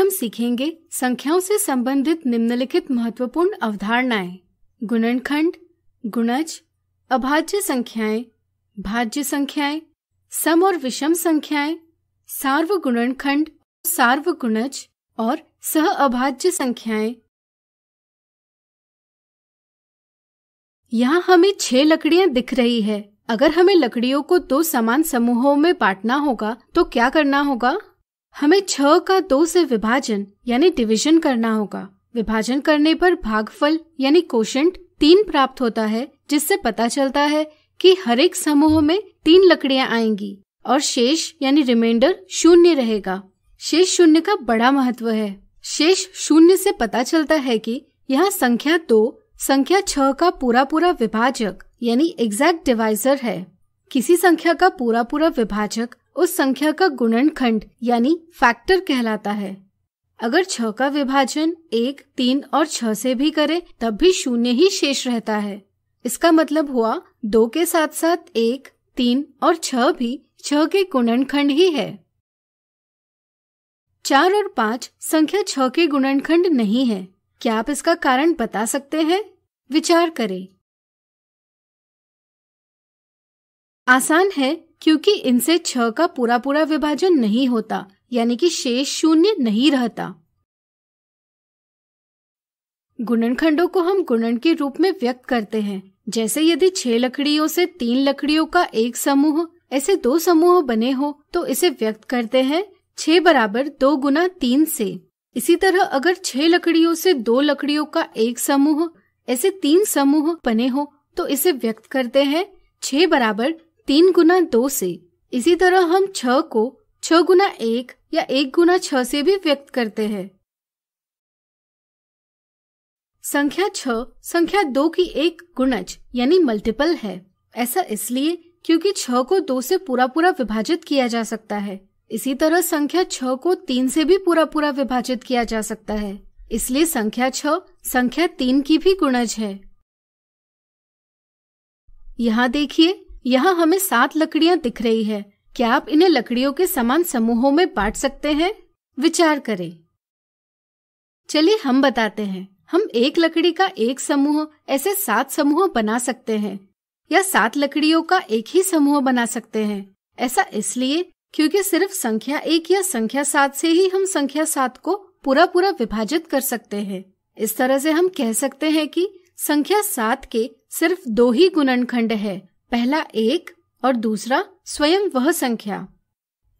हम सीखेंगे संख्याओं से संबंधित निम्नलिखित महत्वपूर्ण अवधारणाएं: गुणनखंड, गुणज, अभाज्य संख्याएं, भाज्य संख्याएं, सम और विषम संख्याएं, सार्वगुणनखंड, सार्वगुणज और सह अभाज्य संख्याएं। यहाँ हमें 6 लकड़ियां दिख रही है। अगर हमें लकड़ियों को 2 समान समूहों में बांटना होगा तो क्या करना होगा? हमें 6 का 2 से विभाजन यानी डिवीजन करना होगा। विभाजन करने पर भागफल यानी कोशेंट 3 प्राप्त होता है, जिससे पता चलता है कि हर एक समूह में 3 लकड़ियां आएंगी और शेष यानी रिमाइंडर 0 रहेगा। शेष 0 का बड़ा महत्व है। शेष 0 से पता चलता है कि यहाँ संख्या 2 संख्या 6 का पूरा विभाजक यानी एग्जैक्ट डिवाइजर है। किसी संख्या का पूरा विभाजक उस संख्या का गुणनखंड यानी फैक्टर कहलाता है। अगर 6 का विभाजन 1, 3 और 6 से भी करे तब भी 0 ही शेष रहता है। इसका मतलब हुआ 2 के साथ साथ 1, 3 और 6 भी 6 के गुणनखंड ही है। 4 और 5 संख्या 6 के गुणनखंड नहीं है। क्या आप इसका कारण बता सकते हैं? विचार करें। आसान है, क्योंकि इनसे 6 का पूरा विभाजन नहीं होता, यानी कि शेष 0 नहीं रहता। गुणनखंडों को हम गुणन के रूप में व्यक्त करते हैं। जैसे यदि 6 लकड़ियों से 3 लकड़ियों का एक समूह, ऐसे 2 समूह बने हो तो इसे व्यक्त करते हैं 6 बराबर 2 गुना 3 से। इसी तरह अगर 6 लकड़ियों से 2 लकड़ियों का एक समूह, ऐसे 3 समूह बने हो तो इसे व्यक्त करते हैं 6 बराबर 3 गुना 2 से। इसी तरह हम 6 को 6 गुना 1 या 1 गुना 6 से भी व्यक्त करते हैं। संख्या 6 संख्या 2 की एक गुणज यानी मल्टीपल है। ऐसा इसलिए क्योंकि 6 को 2 से पूरा विभाजित किया जा सकता है। इसी तरह संख्या 6 को 3 से भी पूरा विभाजित किया जा सकता है। इसलिए संख्या 6 संख्या 3 की भी गुणज है। यहाँ देखिए, यहाँ हमें 7 लकड़ियां दिख रही है। क्या आप इन्हें लकड़ियों के समान समूहों में बांट सकते हैं? विचार करें। चलिए हम बताते हैं। हम एक लकड़ी का एक समूह ऐसे 7 समूह बना सकते हैं, या 7 लकड़ियों का एक ही समूह बना सकते हैं। ऐसा इसलिए क्योंकि सिर्फ संख्या 1 या संख्या 7 से ही हम संख्या 7 को पूरा विभाजित कर सकते हैं। इस तरह से हम कह सकते हैं कि संख्या 7 के सिर्फ 2 ही गुणनखंड है, पहला 1 और दूसरा स्वयं वह संख्या।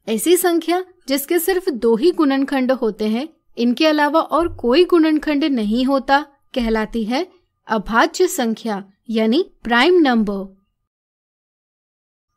ऐसी संख्या जिसके सिर्फ 2 ही गुणनखंड होते हैं, इनके अलावा और कोई गुणनखंड नहीं होता, कहलाती है अभाज्य संख्या यानी प्राइम नंबर।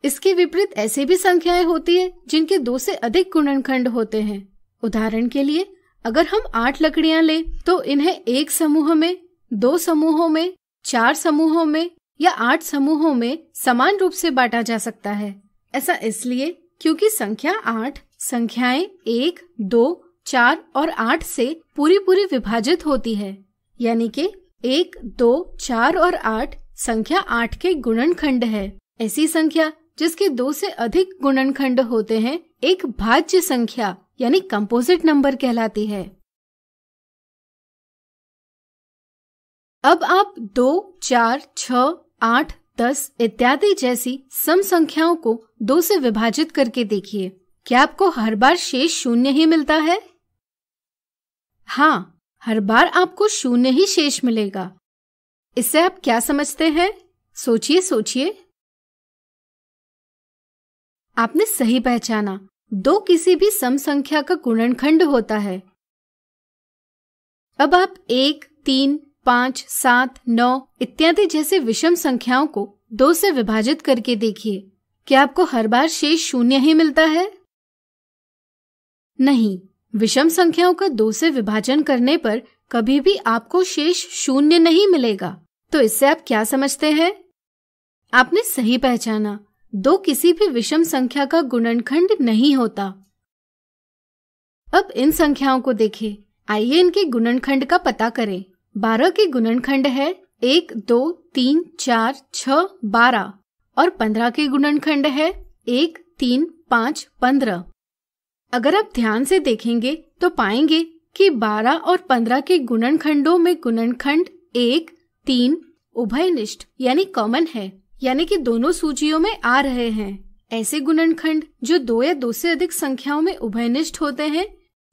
इसके विपरीत ऐसे भी संख्याएं होती है जिनके 2 से अधिक गुणनखंड होते हैं। उदाहरण के लिए अगर हम 8 लकड़ियां लें तो इन्हें एक समूह में, 2 समूहों में, 4 समूहों में या 8 समूहों में समान रूप से बांटा जा सकता है। ऐसा इसलिए क्योंकि संख्या 8 संख्याएं 1, 2, 4 और 8 से पूरी विभाजित होती है, यानी कि 1, 2, 4 और 8 संख्या 8 के गुणनखंड है। ऐसी संख्या जिसके 2 से अधिक गुणनखंड होते हैं एक भाज्य संख्या यानी कंपोजिट नंबर कहलाती है। अब आप 2, 4, 6, 8, 10 इत्यादि जैसी सम संख्याओं को 2 से विभाजित करके देखिए। क्या आपको हर बार शेष 0 ही मिलता है? हाँ, हर बार आपको 0 ही शेष मिलेगा। इससे आप क्या समझते हैं? सोचिए। आपने सही पहचाना। 2 किसी भी सम संख्या का गुणनखंड होता है। अब आप 1, 3, 5, 7, 9 इत्यादि जैसे विषम संख्याओं को 2 से विभाजित करके देखिए। क्या आपको हर बार शेष 0 ही मिलता है? नहीं, विषम संख्याओं का 2 से विभाजन करने पर कभी भी आपको शेष 0 नहीं मिलेगा। तो इससे आप क्या समझते हैं? आपने सही पहचाना। 2 किसी भी विषम संख्या का गुणनखंड नहीं होता। अब इन संख्याओं को देखें। आइए इनके गुणनखंड का पता करें। 12 के गुणनखंड है 1, 2, 3, 4, 6, 12 और 15 के गुणनखंड है 1, 3, 5, 15। अगर आप ध्यान से देखेंगे तो पाएंगे कि 12 और 15 के गुणनखंडों में गुणनखंड 1, 3 उभयनिष्ठ यानी कॉमन है, यानी कि दोनों सूचियों में आ रहे हैं। ऐसे गुणनखंड जो 2 या 2 से अधिक संख्याओं में उभयनिष्ठ होते हैं,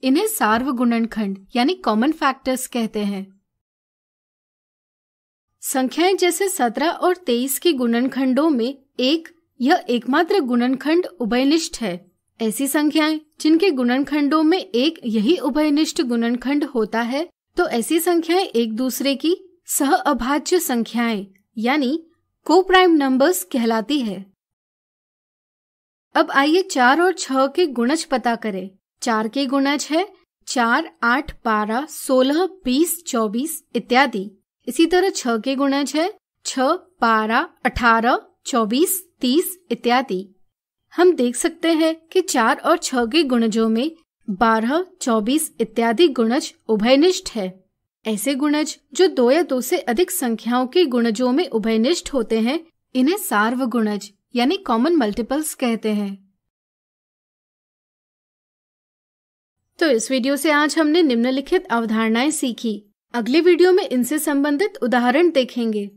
इन्हें सार्वगुणनखंड यानी कॉमन फैक्टर्स कहते हैं। संख्याएं जैसे 17 और 23 के गुणनखंडों में यह एकमात्र गुणनखंड उभयनिष्ठ है। ऐसी संख्याएं जिनके गुणनखंडों में एक यही उभयनिष्ठ गुणनखंड होता है, तो ऐसी संख्याएं एक दूसरे की सह अभाज्य संख्याएं यानी को-प्राइम नंबर्स कहलाती है। अब आइए 4 और 6 के गुणज पता करें। 4 के गुणज है 4, 8, 12, 16, 20, 24 इत्यादि। इसी तरह 6 के गुणज है 6, 12, 18, 24, 30 इत्यादि। हम देख सकते हैं कि 4 और 6 के गुणजों में 12, 24 इत्यादि गुणज उभयनिष्ठ है। ऐसे गुणज जो 2 या 2 से अधिक संख्याओं के गुणजों में उभयनिष्ठ होते हैं, इन्हें सार्वगुणज यानी कॉमन मल्टीपल्स कहते हैं। तो इस वीडियो से आज हमने निम्नलिखित अवधारणाएं सीखी। अगले वीडियो में इनसे संबंधित उदाहरण देखेंगे।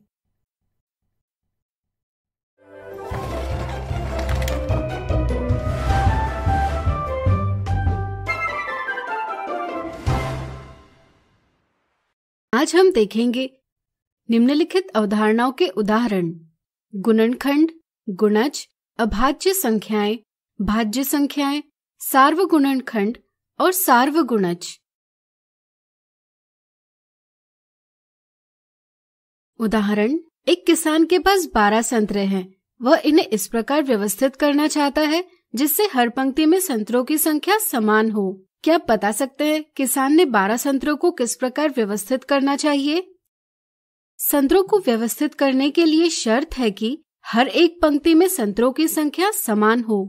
आज हम देखेंगे निम्नलिखित अवधारणाओं के उदाहरण: गुणनखंड, गुणज, अभाज्य संख्याएं, भाज्य संख्याएं, सार्वगुणनखंड और सार्वगुणज। उदाहरण: एक किसान के पास 12 संतरे हैं। वह इन्हें इस प्रकार व्यवस्थित करना चाहता है जिससे हर पंक्ति में संतरों की संख्या समान हो। क्या आप बता सकते हैं किसान ने 12 संतरों को किस प्रकार व्यवस्थित करना चाहिए? संतरों को व्यवस्थित करने के लिए शर्त है कि हर एक पंक्ति में संतरों की संख्या समान हो।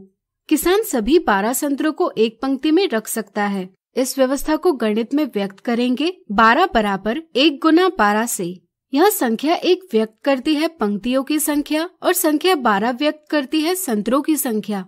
किसान सभी 12 संतरों को एक पंक्ति में रख सकता है। इस व्यवस्था को गणित में व्यक्त करेंगे 12 बराबर 1 गुना 12 से। यह संख्या 1 व्यक्त करती है पंक्तियों की संख्या और संख्या 12 व्यक्त करती है संतरों की संख्या।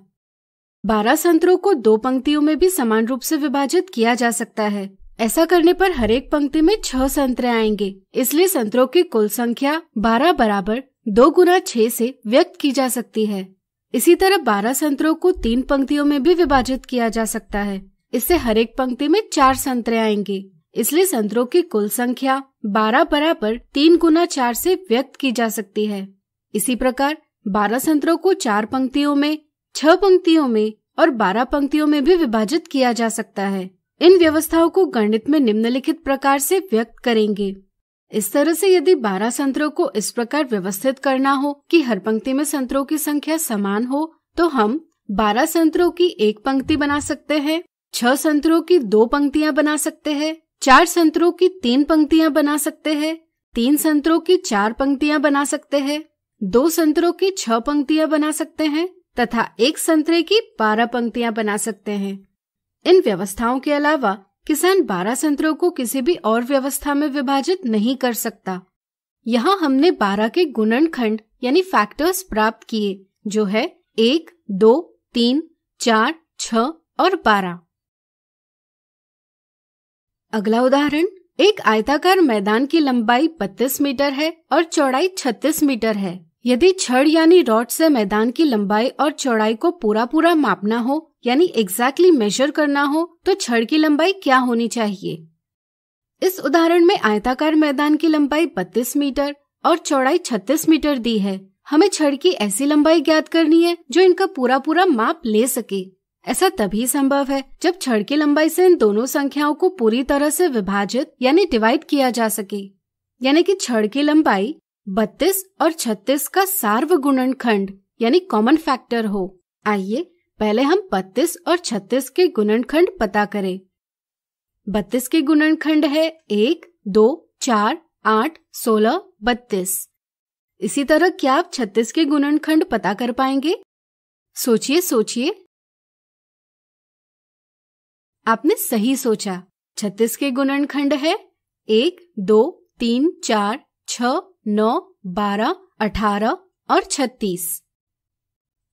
12 संतरों को 2 पंक्तियों में भी समान रूप से विभाजित किया जा सकता है। ऐसा करने पर हर एक पंक्ति में 6 संतरे आएंगे, इसलिए संतरों की कुल संख्या 12 बराबर 2 गुना 6 से व्यक्त की जा सकती है। इसी तरह 12 संतरों को 3 पंक्तियों में भी विभाजित किया जा सकता है। इससे हर एक पंक्ति में 4 संतरे आएंगे, इसलिए संतरों की कुल संख्या 12 बराबर 3 गुना 4 से व्यक्त की जा सकती है। इसी प्रकार 12 संतरों को 4 पंक्तियों में, 6 पंक्तियों में और 12 पंक्तियों में भी विभाजित किया जा सकता है। इन व्यवस्थाओं को गणित में निम्नलिखित प्रकार से व्यक्त करेंगे। इस तरह से यदि 12 संतरों को इस प्रकार व्यवस्थित करना हो कि हर पंक्ति में संतरों की संख्या समान हो, तो हम 12 संतरों की एक पंक्ति बना सकते हैं, 6 संतरों की 2 पंक्तियां बना सकते हैं, 4 संतरों की 3 पंक्तियां बना सकते हैं, 3 संतरों की 4 पंक्तियां बना सकते हैं, 2 संतरों की 6 पंक्तियां बना सकते हैं तथा 1 संतरे की 12 पंक्तियां बना सकते हैं। इन व्यवस्थाओं के अलावा किसान 12 संतरों को किसी भी और व्यवस्था में विभाजित नहीं कर सकता। यहाँ हमने 12 के गुणनखंड यानी फैक्टर्स प्राप्त किए, जो है 1, 2, 3, 4, 6 और 12। अगला उदाहरण: एक आयताकार मैदान की लंबाई 32 मीटर है और चौड़ाई 36 मीटर है। यदि छड़ यानी रॉड से मैदान की लंबाई और चौड़ाई को पूरा मापना हो यानी एग्जैक्टली मेजर करना हो, तो छड़ की लंबाई क्या होनी चाहिए? इस उदाहरण में आयताकार मैदान की लंबाई 32 मीटर और चौड़ाई 36 मीटर दी है। हमें छड़ की ऐसी लंबाई ज्ञात करनी है जो इनका पूरा माप ले सके। ऐसा तभी संभव है जब छड़ की लंबाई से इन दोनों संख्याओं को पूरी तरह से विभाजित यानी डिवाइड किया जा सके, यानी कि छड़ की लंबाई 32 और 36 का सार्वगुणनखंड यानी कॉमन फैक्टर हो। आइए पहले हम 32 और 36 के गुणनखंड पता करें। 32 के गुणनखंड है 1, 2, 4, 8, 16, 32। इसी तरह क्या आप 36 के गुणनखंड पता कर पाएंगे? सोचिए। आपने सही सोचा। 36 के गुणनखंड है 1, 2, 3, 4, 6, 9, 12, 18 और 36।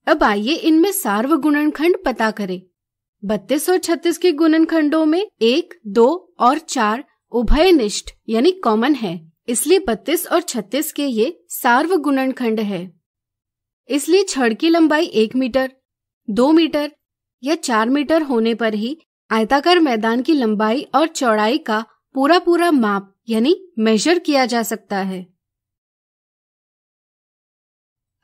अब आइए इनमें सार्वगुणनखंड पता करें। 32 और 36 के गुणनखंडों में 1, 2 और 4 उभयनिष्ठ यानी कॉमन है, इसलिए 32 और 36 के ये सार्व गुणनखंड है। इसलिए छड़ की लंबाई 1 मीटर, 2 मीटर या 4 मीटर होने पर ही आयताकार मैदान की लंबाई और चौड़ाई का पूरा माप यानी मेजर किया जा सकता है।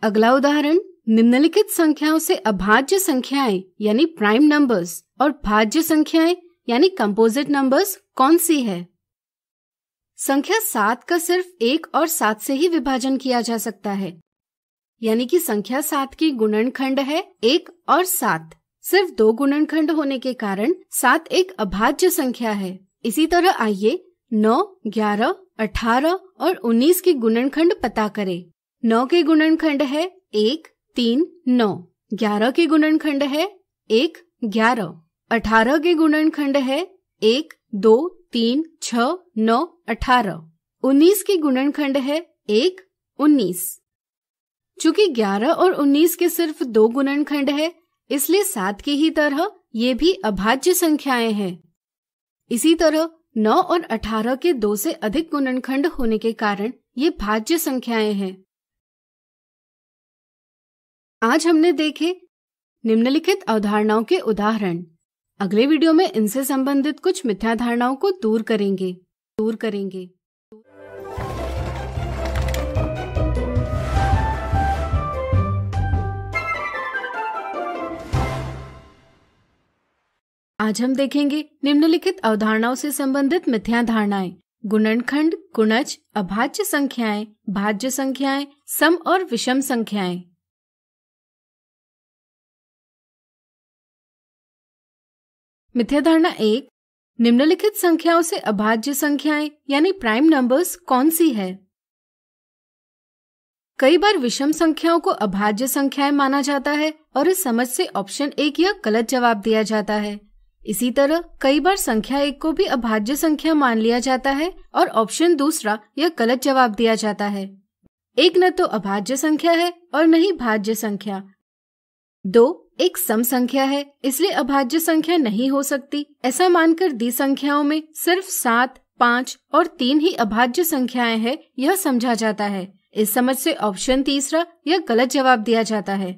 अगला उदाहरण, निम्नलिखित संख्याओं से अभाज्य संख्याएं यानी प्राइम नंबर्स और भाज्य संख्याएं यानी कंपोजिट नंबर्स कौन सी है? संख्या 7 का सिर्फ 1 और 7 से ही विभाजन किया जा सकता है, यानी कि संख्या 7 की गुणनखंड है 1 और 7। सिर्फ 2 गुणनखंड होने के कारण 7 एक अभाज्य संख्या है। इसी तरह आइए 9, 11, 18 और 19 के गुणनखंड पता करें। 9 के गुणनखंड है 1, 3, 9। 11 के गुणनखंड है 1, 11। 18 के गुणनखंड है 1, 2, 3, 6, 9, 18। 19 के गुणनखंड है 1, 19। चूंकि 11 और 19 के सिर्फ 2 गुणनखंड है, इसलिए 7 की ही तरह ये भी अभाज्य संख्याएं हैं। इसी तरह 9 और 18 के 2 से अधिक गुणनखंड होने के कारण ये भाज्य संख्याएं हैं। आज हमने देखे निम्नलिखित अवधारणाओं के उदाहरण। अगले वीडियो में इनसे संबंधित कुछ मिथ्या धारणाओं को दूर करेंगे। आज हम देखेंगे निम्नलिखित अवधारणाओं से संबंधित मिथ्या धारणाएं: गुणनखंड, गुणज, अभाज्य संख्याएं, भाज्य संख्याएं, सम और विषम संख्याएं। मिथ्या धारणा 1, निम्नलिखित संख्याओं से अभाज्य संख्याएं यानी प्राइम नंबर्स कौन सी है? कई बार विषम संख्याओं को अभाज्य संख्याएं माना जाता है और इस समझ से ऑप्शन 1 यह गलत जवाब दिया जाता है। इसी तरह कई बार संख्या 1 को भी अभाज्य संख्या मान लिया जाता है और ऑप्शन दूसरा यह गलत जवाब दिया जाता है। 1 न तो अभाज्य संख्या है और न ही भाज्य संख्या। 2 एक सम संख्या है, इसलिए अभाज्य संख्या नहीं हो सकती। ऐसा मानकर दी संख्याओं में सिर्फ 7, 5 और 3 ही अभाज्य संख्याएं हैं, यह समझा जाता है। इस समझ से ऑप्शन तीसरा यह गलत जवाब दिया जाता है।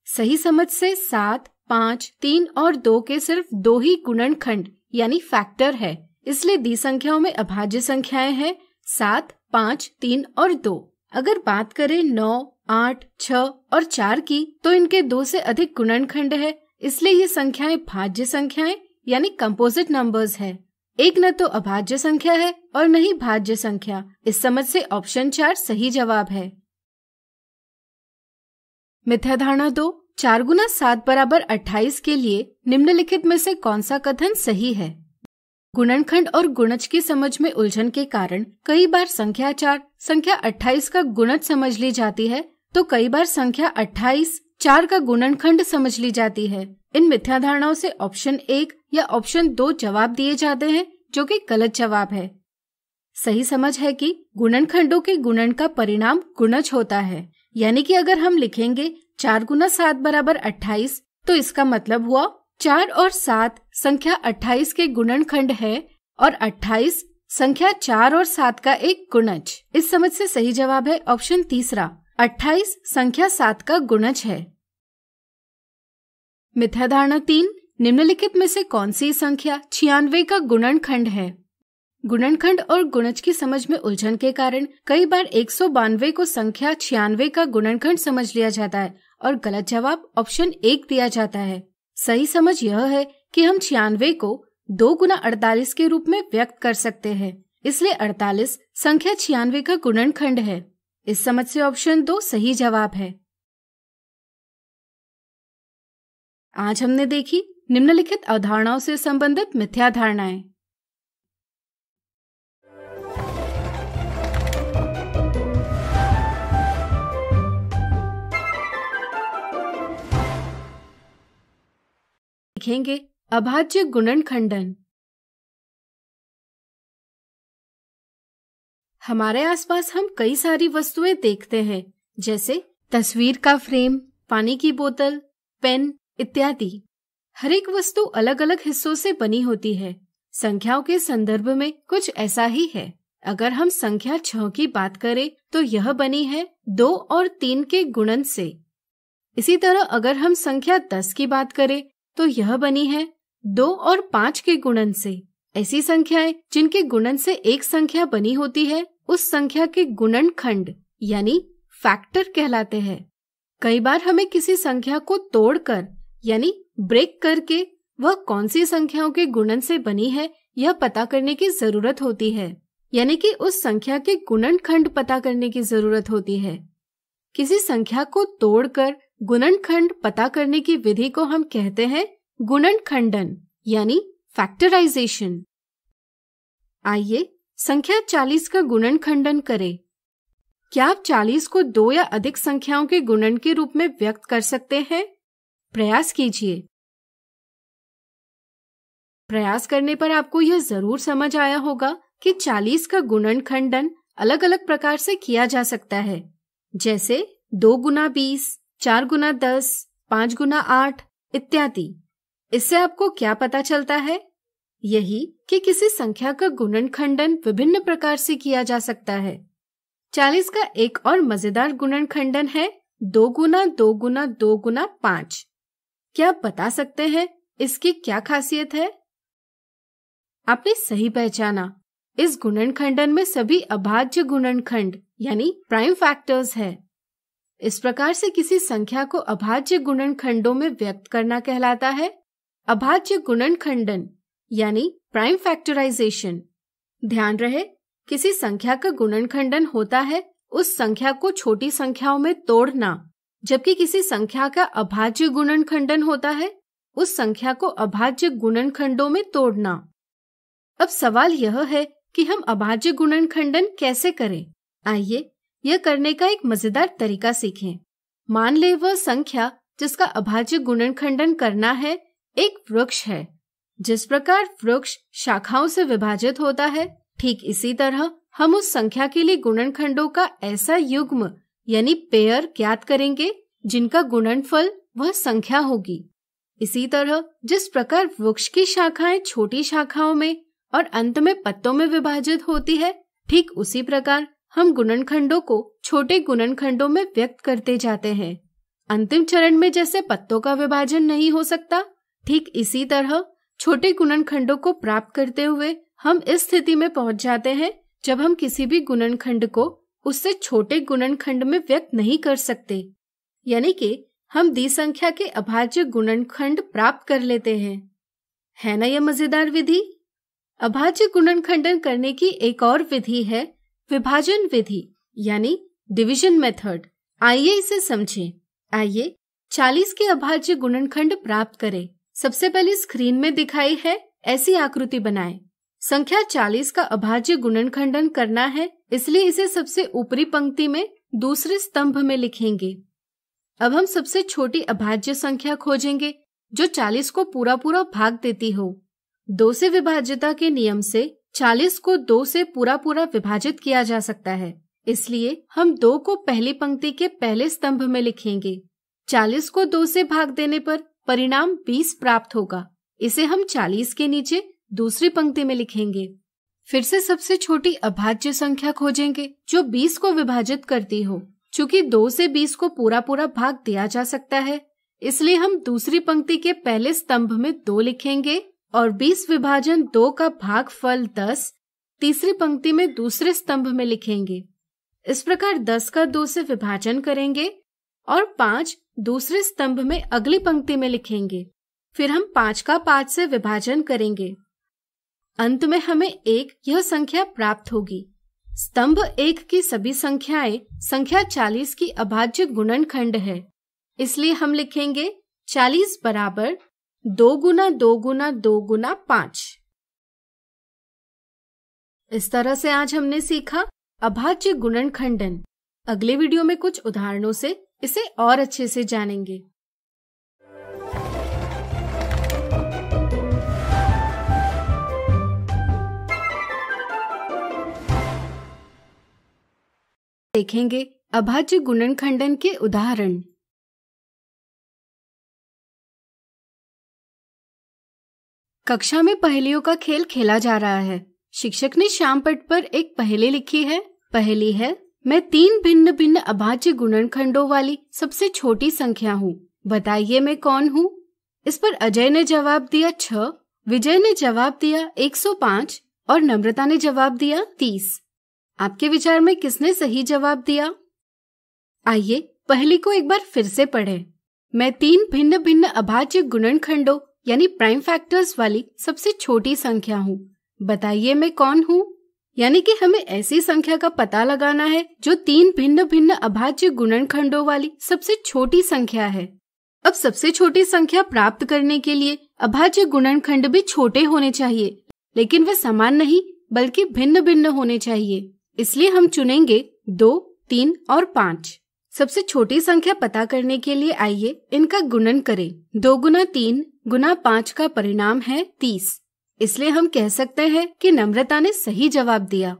सही समझ से 7, 5, 3 और 2 के सिर्फ 2 ही गुणनखंड यानी फैक्टर है, इसलिए दी संख्याओं में अभाज्य संख्याएं हैं 7, 5, 3 और 2। अगर बात करें 9, 8, 6 और 4 की, तो इनके 2 से अधिक गुणनखंड है, इसलिए ये संख्याएं भाज्य संख्याएं यानी कंपोजिट नंबर्स है। 1 न तो अभाज्य संख्या है और न ही भाज्य संख्या। इस समझ से ऑप्शन 4 सही जवाब है। मिथ्या धारणा 2, 4 गुना 7 बराबर 28 के लिए निम्नलिखित में से कौन सा कथन सही है? गुणनखंड और गुणज की समझ में उलझन के कारण कई बार संख्या 4 संख्या 28 का गुणज समझ ली जाती है, तो कई बार संख्या 28 4 का गुणनखंड समझ ली जाती है। इन मिथ्या धारणाओं से ऑप्शन 1 या ऑप्शन 2 जवाब दिए जाते हैं, जो कि गलत जवाब है। सही समझ है कि गुणनखंडों के गुणन का परिणाम गुणज होता है, यानी कि अगर हम लिखेंगे 4 गुना 7 बराबर 28, तो इसका मतलब हुआ 4 और 7 संख्या 28 के गुणनखंड है और 28 संख्या 4 और 7 का एक गुणज। इस समझ से सही जवाब है ऑप्शन तीसरा, 28 संख्या 7 का गुणज है। मिथ्या धारणा 3, निम्नलिखित में से कौन सी संख्या 96 का गुणनखंड है? गुणनखंड और गुणज की समझ में उलझन के कारण कई बार 192 को संख्या 96 का गुणनखंड समझ लिया जाता है और गलत जवाब ऑप्शन 1 दिया जाता है। सही समझ यह है कि हम 96 को 2 गुना 48 के रूप में व्यक्त कर सकते हैं, इसलिए 48 संख्या 96 का गुणनखंड है। इस समझ से ऑप्शन 2 सही जवाब है। आज हमने देखी निम्नलिखित अवधारणाओं से संबंधित मिथ्या धारणाएं। देखेंगे अभाज्य गुणनखंडन। हमारे आसपास हम कई सारी वस्तुएं देखते हैं, जैसे तस्वीर का फ्रेम, पानी की बोतल, पेन इत्यादि। हर एक वस्तु अलग अलग हिस्सों से बनी होती है। संख्याओं के संदर्भ में कुछ ऐसा ही है। अगर हम संख्या 6 की बात करें तो यह बनी है 2 और 3 के गुणन से। इसी तरह अगर हम संख्या 10 की बात करें तो यह बनी है 2 और 5 के गुणन से। ऐसी संख्याएं जिनके गुणन से एक संख्या बनी होती है उस संख्या के गुणनखंड यानी फैक्टर कहलाते हैं। कई बार हमें किसी संख्या को तोड़कर यानी ब्रेक करके वह कौन सी संख्याओं के गुणन से बनी है यह पता करने की जरूरत होती है, यानी कि उस संख्या के गुणनखंड पता करने की जरूरत होती है। किसी संख्या को तोड़कर गुणनखंड पता करने की विधि को हम कहते हैं गुणनखंडन यानी फैक्टराइजेशन। आइए संख्या 40 का गुणनखंडन करें। क्या आप 40 को 2 या अधिक संख्याओं के गुणन के रूप में व्यक्त कर सकते हैं? प्रयास कीजिए। प्रयास करने पर आपको यह जरूर समझ आया होगा कि 40 का गुणनखंडन अलग अलग प्रकार से किया जा सकता है, जैसे 2 गुना 20, 4 गुना 10, 5 गुना 8 इत्यादि। इससे आपको क्या पता चलता है? यही कि किसी संख्या का गुणनखंडन विभिन्न प्रकार से किया जा सकता है। 40 का एक और मजेदार गुणनखंडन है 2 गुना 2 गुना 2 गुना 5। क्या आप बता सकते हैं इसकी क्या खासियत है? आपने सही पहचाना। इस गुणनखंडन में सभी अभाज्य गुणनखंड यानी प्राइम फैक्टर्स है। इस प्रकार से किसी संख्या को अभाज्य गुणनखंडों में व्यक्त करना कहलाता है अभाज्य गुणनखंडन यानी प्राइम फैक्टराइजेशन। ध्यान रहे, किसी संख्या का गुणनखंडन होता है उस संख्या को छोटी संख्याओं में तोड़ना, जबकि किसी संख्या का अभाज्य गुणनखंडन होता है उस संख्या को अभाज्य गुणनखंडों में तोड़ना। अब सवाल यह है कि हम अभाज्य गुणनखंडन कैसे करें? आइए यह करने का एक मजेदार तरीका सीखें। मान ले वह संख्या जिसका अभाज्य गुणनखंडन करना है एक वृक्ष है। जिस प्रकार वृक्ष शाखाओं से विभाजित होता है, ठीक इसी तरह हम उस संख्या के लिए गुणनखंडों का ऐसा युग्म यानी पेयर ज्ञात करेंगे जिनका गुणनफल वह संख्या होगी। इसी तरह जिस प्रकार वृक्ष की शाखाएं छोटी शाखाओं में और अंत में पत्तों में विभाजित होती है, ठीक उसी प्रकार हम गुणनखंडों को छोटे गुणनखंडों में व्यक्त करते जाते हैं। अंतिम चरण में जैसे पत्तों का विभाजन नहीं हो सकता, ठीक इसी तरह छोटे गुणनखंडों को प्राप्त करते हुए हम इस स्थिति में पहुंच जाते हैं जब हम किसी भी गुणनखंड को उससे छोटे गुणनखंड में व्यक्त नहीं कर सकते, यानी कि हम दी संख्या के अभाज्य गुणनखंड प्राप्त कर लेते हैं। है ना यह मजेदार विधि? अभाज्य गुणनखंडन करने की एक और विधि है विभाजन विधि यानी डिवीजन मेथड। आइए इसे समझें। आइए 40 के अभाज्य गुणनखंड प्राप्त करें। सबसे पहले स्क्रीन में दिखाई है ऐसी आकृति बनाएं। संख्या 40 का अभाज्य गुणनखंडन करना है, इसलिए इसे सबसे ऊपरी पंक्ति में दूसरे स्तंभ में लिखेंगे। अब हम सबसे छोटी अभाज्य संख्या खोजेंगे जो 40 को पूरा पूरा भाग देती हो। 2 से विभाज्यता के नियम से 40 को 2 से पूरा पूरा विभाजित किया जा सकता है, इसलिए हम 2 को पहली पंक्ति के पहले स्तंभ में लिखेंगे। 40 को 2 से भाग देने पर परिणाम 20 प्राप्त होगा। इसे हम 40 के नीचे दूसरी पंक्ति में लिखेंगे। फिर से सबसे छोटी अभाज्य संख्या खोजेंगे जो 20 को विभाजित करती हो। चूंकि 2 से 20 को पूरा पूरा भाग दिया जा सकता है, इसलिए हम दूसरी पंक्ति के पहले स्तंभ में 2 लिखेंगे और 20 विभाजन 2 का भागफल 10 तीसरी पंक्ति में दूसरे स्तंभ में लिखेंगे। इस प्रकार 10 का 2 से विभाजन करेंगे और 5 दूसरे स्तंभ में अगली पंक्ति में लिखेंगे। फिर हम 5 का 5 से विभाजन करेंगे। अंत में हमें 1 यह संख्या प्राप्त होगी। स्तंभ 1 की सभी संख्याएं संख्या 40 की अभाज्य गुणनखंड है, इसलिए हम लिखेंगे 40 बराबर 2 गुना 2 गुना 2 गुना 5। इस तरह से आज हमने सीखा अभाज्य गुणनखंडन। अगले वीडियो में कुछ उदाहरणों से इसे और अच्छे से जानेंगे। देखेंगे अभाज्य गुणनखंडन के उदाहरण। कक्षा में पहेलियों का खेल खेला जा रहा है। शिक्षक ने श्याम पट पर एक पहेली लिखी है। पहेली है, मैं 3 भिन्न भिन्न अभाज्य गुणनखंडों वाली सबसे छोटी संख्या हूँ, बताइए मैं कौन हूँ। इस पर अजय ने जवाब दिया 6, विजय ने जवाब दिया 105 और नम्रता ने जवाब दिया 30। आपके विचार में किसने सही जवाब दिया? आइए पहेली को एक बार फिर से पढ़ें। मैं 3 भिन्न भिन्न अभाज्य गुणनखंडों यानी प्राइम फैक्टर्स वाली सबसे छोटी संख्या हूँ, बताइए मैं कौन हूँ। यानी कि हमें ऐसी संख्या का पता लगाना है जो 3 भिन्न भिन्न अभाज्य गुणनखंडों वाली सबसे छोटी संख्या है। अब सबसे छोटी संख्या प्राप्त करने के लिए अभाज्य गुणनखंड भी छोटे होने चाहिए, लेकिन वे समान नहीं बल्कि भिन्न भिन्न होने चाहिए। इसलिए हम चुनेंगे 2, 3 और 5। सबसे छोटी संख्या पता करने के लिए आइए इनका गुणन करें। 2 गुना 3 गुना 5 का परिणाम है 30। इसलिए हम कह सकते हैं कि नम्रता ने सही जवाब दिया।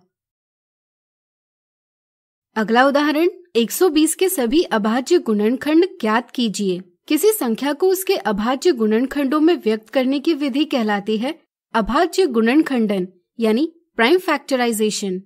अगला उदाहरण, 120 के सभी अभाज्य गुणनखंड ज्ञात कीजिए। किसी संख्या को उसके अभाज्य गुणनखंडों में व्यक्त करने की विधि कहलाती है अभाज्य गुणनखंडन यानी प्राइम फैक्टराइजेशन।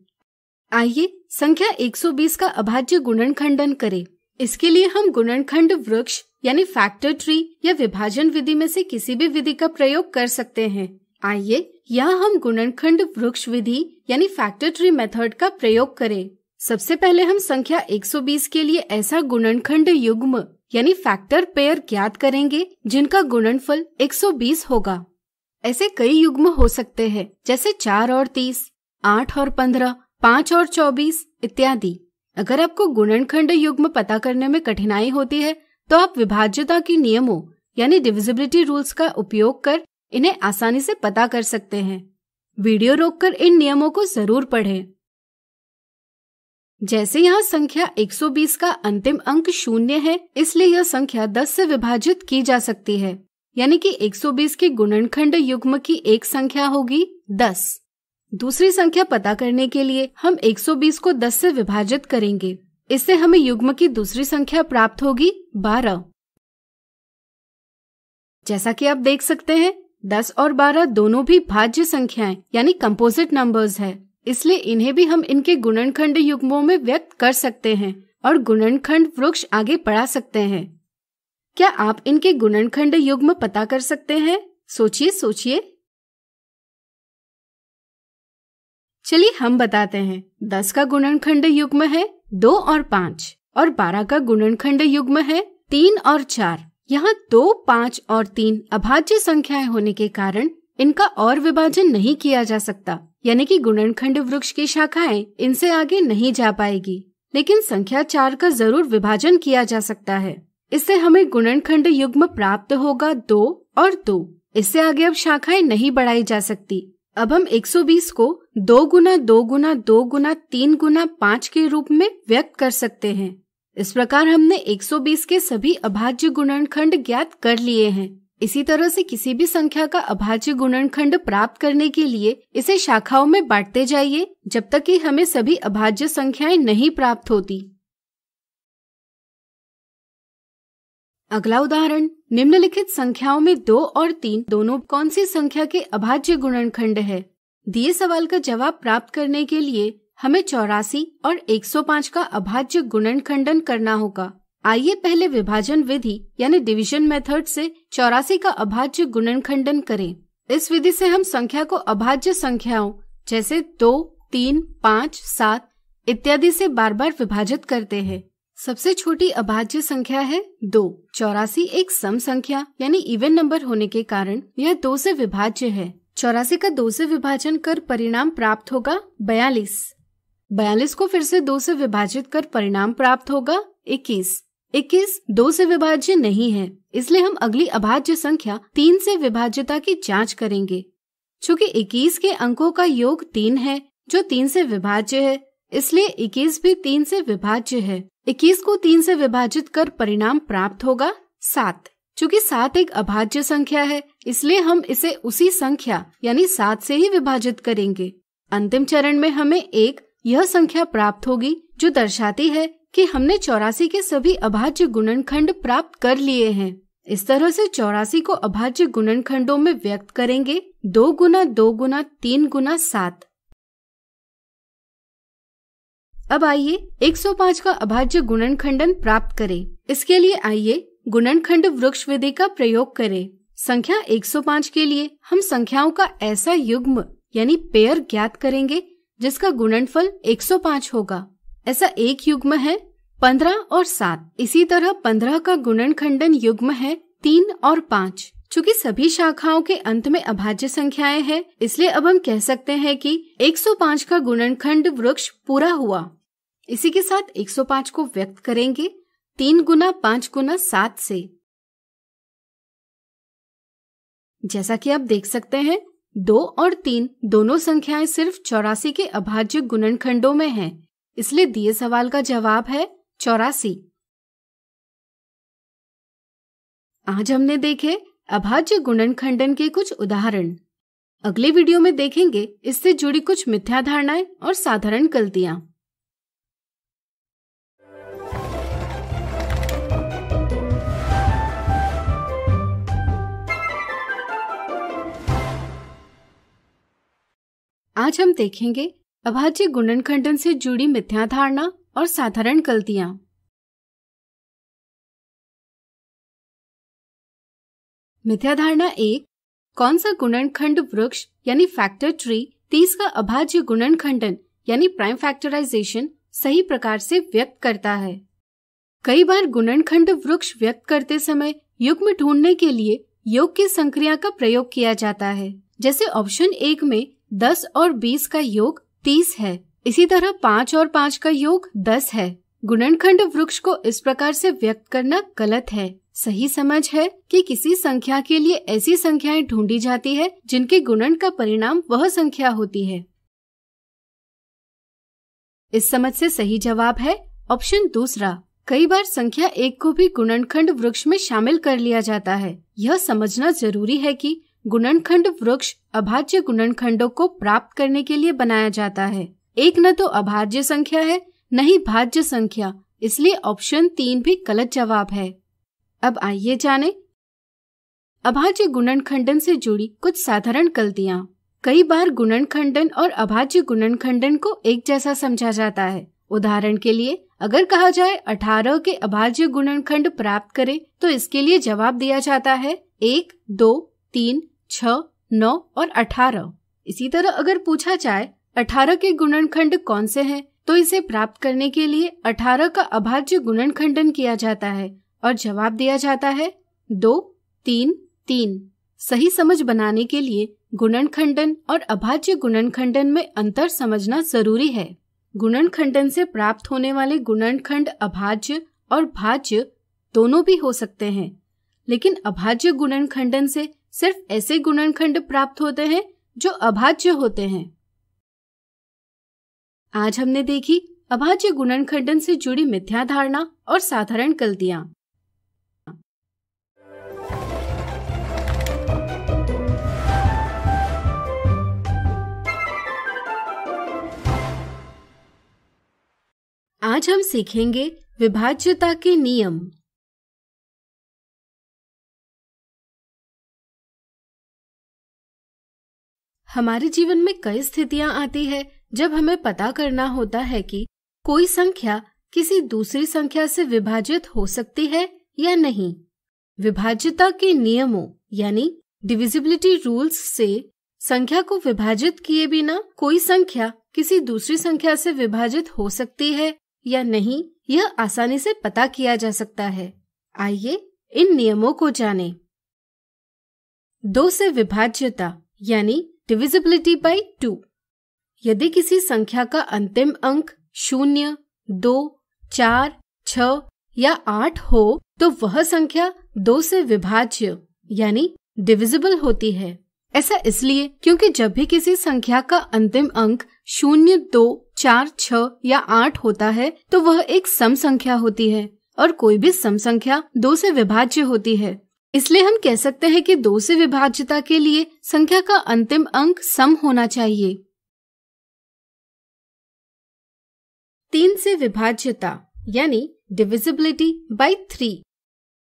आइए संख्या 120 का अभाज्य गुणनखंडन करें। इसके लिए हम गुणनखंड वृक्ष यानी फैक्टर ट्री या विभाजन विधि में से किसी भी विधि का प्रयोग कर सकते हैं। आइए यहाँ हम गुणनखंड वृक्ष विधि यानी फैक्टर ट्री मेथड का प्रयोग करें। सबसे पहले हम संख्या 120 के लिए ऐसा गुणनखंड युग्म यानी फैक्टर पेयर ज्ञात करेंगे जिनका गुणनफल 120 होगा। ऐसे कई युग्म हो सकते हैं, जैसे 4 और 30, 8 और 15, 5 और 24 इत्यादि। अगर आपको गुणनखंड युग्म पता करने में कठिनाई होती है तो आप विभाज्यता के नियमों यानी डिविजिबिलिटी रूल्स का उपयोग कर इन्हें आसानी से पता कर सकते हैं। वीडियो रोककर इन नियमों को जरूर पढ़ें। जैसे यहाँ संख्या 120 का अंतिम अंक 0 है, इसलिए यह संख्या 10 से विभाजित की जा सकती है। यानी कि 120 के गुणनखंड युग्म की एक संख्या होगी 10। दूसरी संख्या पता करने के लिए हम 120 को 10 से विभाजित करेंगे। इससे हमें युग्म की दूसरी संख्या प्राप्त होगी 12। जैसा कि आप देख सकते हैं 10 और 12 दोनों भी भाज्य संख्याएं यानी कंपोजिट नंबर्स है, इसलिए इन्हें भी हम इनके गुणनखंड युग्मों में व्यक्त कर सकते हैं और गुणनखंड वृक्ष आगे बढ़ा सकते हैं। क्या आप इनके गुणनखंड युग्म पता कर सकते हैं? सोचिए। चलिए हम बताते हैं। 10 का गुणनखंड युग्म है 2 और 5 और 12 का गुणनखंड युग्म है 3 और 4। यहाँ 2, 5 और 3 अभाज्य संख्याएं होने के कारण इनका और विभाजन नहीं किया जा सकता, यानी कि गुणनखंड वृक्ष की शाखाएं इनसे आगे नहीं जा पाएगी। लेकिन संख्या 4 का जरूर विभाजन किया जा सकता है। इससे हमें गुणनखंड युग्म प्राप्त होगा 2 और 2। इससे आगे अब शाखाएं नहीं बढ़ाई जा सकती। अब हम 120 को 2 गुना 2 गुना 2 गुना 3 गुना 5 के रूप में व्यक्त कर सकते हैं। इस प्रकार हमने 120 के सभी अभाज्य गुणनखंड ज्ञात कर लिए हैं। इसी तरह से किसी भी संख्या का अभाज्य गुणनखंड प्राप्त करने के लिए इसे शाखाओं में बांटते जाइए जब तक कि हमें सभी अभाज्य संख्याएं नहीं प्राप्त होती। अगला उदाहरण, निम्नलिखित संख्याओं में 2 और 3 दोनों कौन सी संख्या के अभाज्य गुणनखंड है? दिए सवाल का जवाब प्राप्त करने के लिए हमें 84 और 105 का अभाज्य गुणनखंडन करना होगा। आइए पहले विभाजन विधि यानी डिवीजन मेथड से 84 का अभाज्य गुणनखंडन करें। इस विधि से हम संख्या को अभाज्य संख्याओं जैसे 2, 3, 5, 7 इत्यादि से बार बार विभाजित करते हैं। सबसे छोटी अभाज्य संख्या है 2। 84 एक सम संख्या यानी इवन नंबर होने के कारण यह 2 से विभाज्य है। 84 का 2 से विभाजन कर परिणाम प्राप्त होगा 42। 42 को फिर से 2 से विभाजित कर परिणाम प्राप्त होगा 21। 21 2 से विभाज्य नहीं है, इसलिए हम अगली अभाज्य संख्या 3 से विभाज्यता की जांच करेंगे। चूँकि 21 के अंकों का योग 3 है जो 3 से विभाज्य है, इसलिए 21 भी 3 से विभाज्य है। 21 को 3 से विभाजित कर परिणाम प्राप्त होगा 7। चूँकि 7 एक अभाज्य संख्या है, इसलिए हम इसे उसी संख्या यानी 7 से ही विभाजित करेंगे। अंतिम चरण में हमें यह संख्या प्राप्त होगी जो दर्शाती है कि हमने 84 के सभी अभाज्य गुणनखंड प्राप्त कर लिए हैं। इस तरह से 84 को अभाज्य गुणनखंडों में व्यक्त करेंगे 2 गुना 2 गुना 3 गुना 7। अब आइए 105 का अभाज्य गुणनखंडन प्राप्त करें। इसके लिए आइए गुणनखंड वृक्ष विधि का प्रयोग करें। संख्या 105 के लिए हम संख्याओं का ऐसा युग्म यानी पेयर ज्ञात करेंगे जिसका गुणनफल 105 होगा। ऐसा एक युग्म है 15 और 7। इसी तरह 15 का गुणनखंडन युग्म है 3 और 5। चूंकि सभी शाखाओं के अंत में अभाज्य संख्याएं हैं, इसलिए अब हम कह सकते हैं कि 105 का गुणनखंड वृक्ष पूरा हुआ। इसी के साथ 105 को व्यक्त करेंगे 3 गुना 5 गुना 7 से। जैसा कि आप देख सकते हैं 2 और 3 दोनों संख्याएं सिर्फ 84 के अभाज्य गुणनखंडों में हैं, इसलिए दिए सवाल का जवाब है 84। आज हमने देखे अभाज्य गुणनखंडन के कुछ उदाहरण। अगले वीडियो में देखेंगे इससे जुड़ी कुछ मिथ्या धारणाएं और साधारण गलतियां। आज हम देखेंगे अभाज्य गुणनखंडन से जुड़ी मिथ्या धारणा और साधारण गलतियां। मिथ्या धारणा 1, कौन सा गुणनखंड वृक्ष यानी फैक्टर ट्री 30 का अभाज्य गुणनखंडन यानी प्राइम फैक्टराइजेशन सही प्रकार से व्यक्त करता है। कई बार गुणनखंड वृक्ष व्यक्त करते समय युग्म ढूंढने के लिए योग की संक्रिया का प्रयोग किया जाता है। जैसे ऑप्शन 1 में 10 और 20 का योग 30 है। इसी तरह 5 और 5 का योग 10 है। गुणनखंड वृक्ष को इस प्रकार से व्यक्त करना गलत है। सही समझ है कि किसी संख्या के लिए ऐसी संख्याएं ढूंढी जाती है जिनके गुणन का परिणाम वह संख्या होती है। इस समझ से सही जवाब है ऑप्शन दूसरा। कई बार संख्या 1 को भी गुणनखंड वृक्ष में शामिल कर लिया जाता है। यह समझना जरूरी है कि गुणनखंड वृक्ष अभाज्य गुणनखंडों को प्राप्त करने के लिए बनाया जाता है। एक न तो अभाज्य संख्या है न ही भाज्य संख्या, इसलिए ऑप्शन 3 भी गलत जवाब है। अब आइए जानें अभाज्य गुणनखंडन से जुड़ी कुछ साधारण गलतियां। कई बार गुणनखंडन और अभाज्य गुणनखंडन को एक जैसा समझा जाता है। उदाहरण के लिए अगर कहा जाए 18 के अभाज्य गुणनखंड प्राप्त करें तो इसके लिए जवाब दिया जाता है 1, 2, 3, 6, 9 और 18। इसी तरह अगर पूछा जाए 18 के गुणनखंड कौन से हैं, तो इसे प्राप्त करने के लिए 18 का अभाज्य गुणनखंडन किया जाता है और जवाब दिया जाता है 2, 3, 3। सही समझ बनाने के लिए गुणनखंडन और अभाज्य गुणनखंडन में अंतर समझना जरूरी है। गुणनखंडन से प्राप्त होने वाले गुणनखंड अभाज्य और भाज्य दोनों भी हो सकते हैं, लेकिन अभाज्य गुणनखंडन से सिर्फ ऐसे गुणनखंड प्राप्त होते हैं जो अभाज्य होते हैं। आज हमने देखी अभाज्य गुणनखंडन से जुड़ी मिथ्या धारणा और साधारण गलतियां। आज हम सीखेंगे विभाज्यता के नियम। हमारे जीवन में कई स्थितियां आती है जब हमें पता करना होता है कि कोई संख्या किसी दूसरी संख्या से विभाजित हो सकती है या नहीं। विभाज्यता के नियमों यानी डिविजिबिलिटी रूल्स से संख्या को विभाजित किए बिना कोई संख्या किसी दूसरी संख्या से विभाजित हो सकती है या नहीं, यह आसानी से पता किया जा सकता है। आइए इन नियमों को जानें। 2 से विभाज्यता यानी डिविजिबिलिटी बाय 2। यदि किसी संख्या का अंतिम अंक 0, 2, 4, 6 या 8 हो तो वह संख्या 2 से विभाज्य यानी डिविजिबल होती है। ऐसा इसलिए क्योंकि जब भी किसी संख्या का अंतिम अंक 0, 2, 4, 6 या 8 होता है तो वह एक सम संख्या होती है और कोई भी सम संख्या 2 से विभाज्य होती है। इसलिए हम कह सकते हैं कि 2 से विभाज्यता के लिए संख्या का अंतिम अंक सम होना चाहिए। 3 से विभाज्यता यानी डिविजिबिलिटी बाय 3।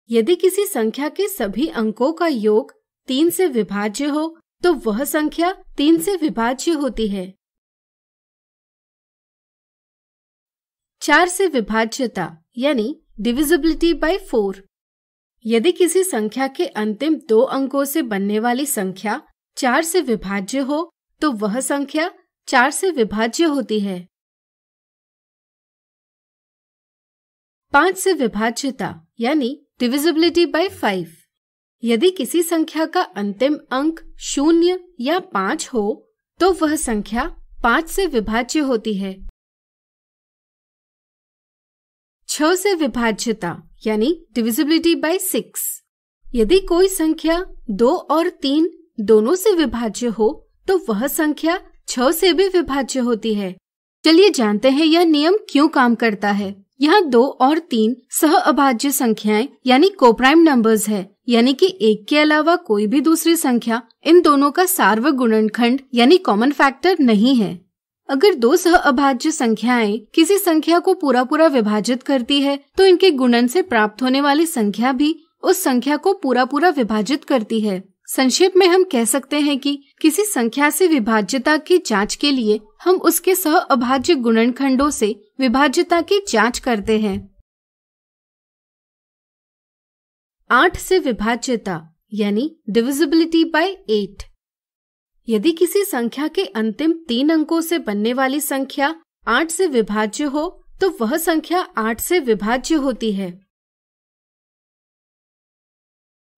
यदि किसी संख्या के सभी अंकों का योग 3 से विभाज्य हो तो वह संख्या 3 से विभाज्य होती है। 4 से विभाज्यता यानी डिविजिबिलिटी बाय 4। यदि किसी संख्या के अंतिम 2 अंकों से बनने वाली संख्या 4 से विभाज्य हो तो वह संख्या 4 से विभाज्य होती है। 5 से विभाज्यता यानी डिविजिबिलिटी बाय 5। यदि किसी संख्या का अंतिम अंक 0 या 5 हो तो वह संख्या 5 से विभाज्य होती है। 6 से विभाज्यता यानी डिविजिबिलिटी बाय 6। यदि कोई संख्या 2 और 3 दोनों से विभाज्य हो तो वह संख्या 6 से भी विभाज्य होती है। चलिए जानते हैं यह नियम क्यों काम करता है। यहाँ 2 और 3 सह अभाज्य संख्याएं यानी कोप्राइम नंबर्स है, यानी कि 1 के अलावा कोई भी दूसरी संख्या इन दोनों का सार्वगुणनखंड यानी कॉमन फैक्टर नहीं है। अगर 2 सह अभाज्य संख्याएं किसी संख्या को पूरा विभाजित करती है तो इनके गुणन से प्राप्त होने वाली संख्या भी उस संख्या को पूरा विभाजित करती है। संक्षेप में हम कह सकते हैं कि किसी संख्या से विभाज्यता की जांच के लिए हम उसके सह अभाज्य गुणनखंडों से विभाज्यता की जांच करते हैं। 8 से विभाज्यता यानी डिविजिबिलिटी बाय 8। यदि किसी संख्या के अंतिम 3 अंकों से बनने वाली संख्या 8 से विभाज्य हो तो वह संख्या 8 से विभाज्य होती है।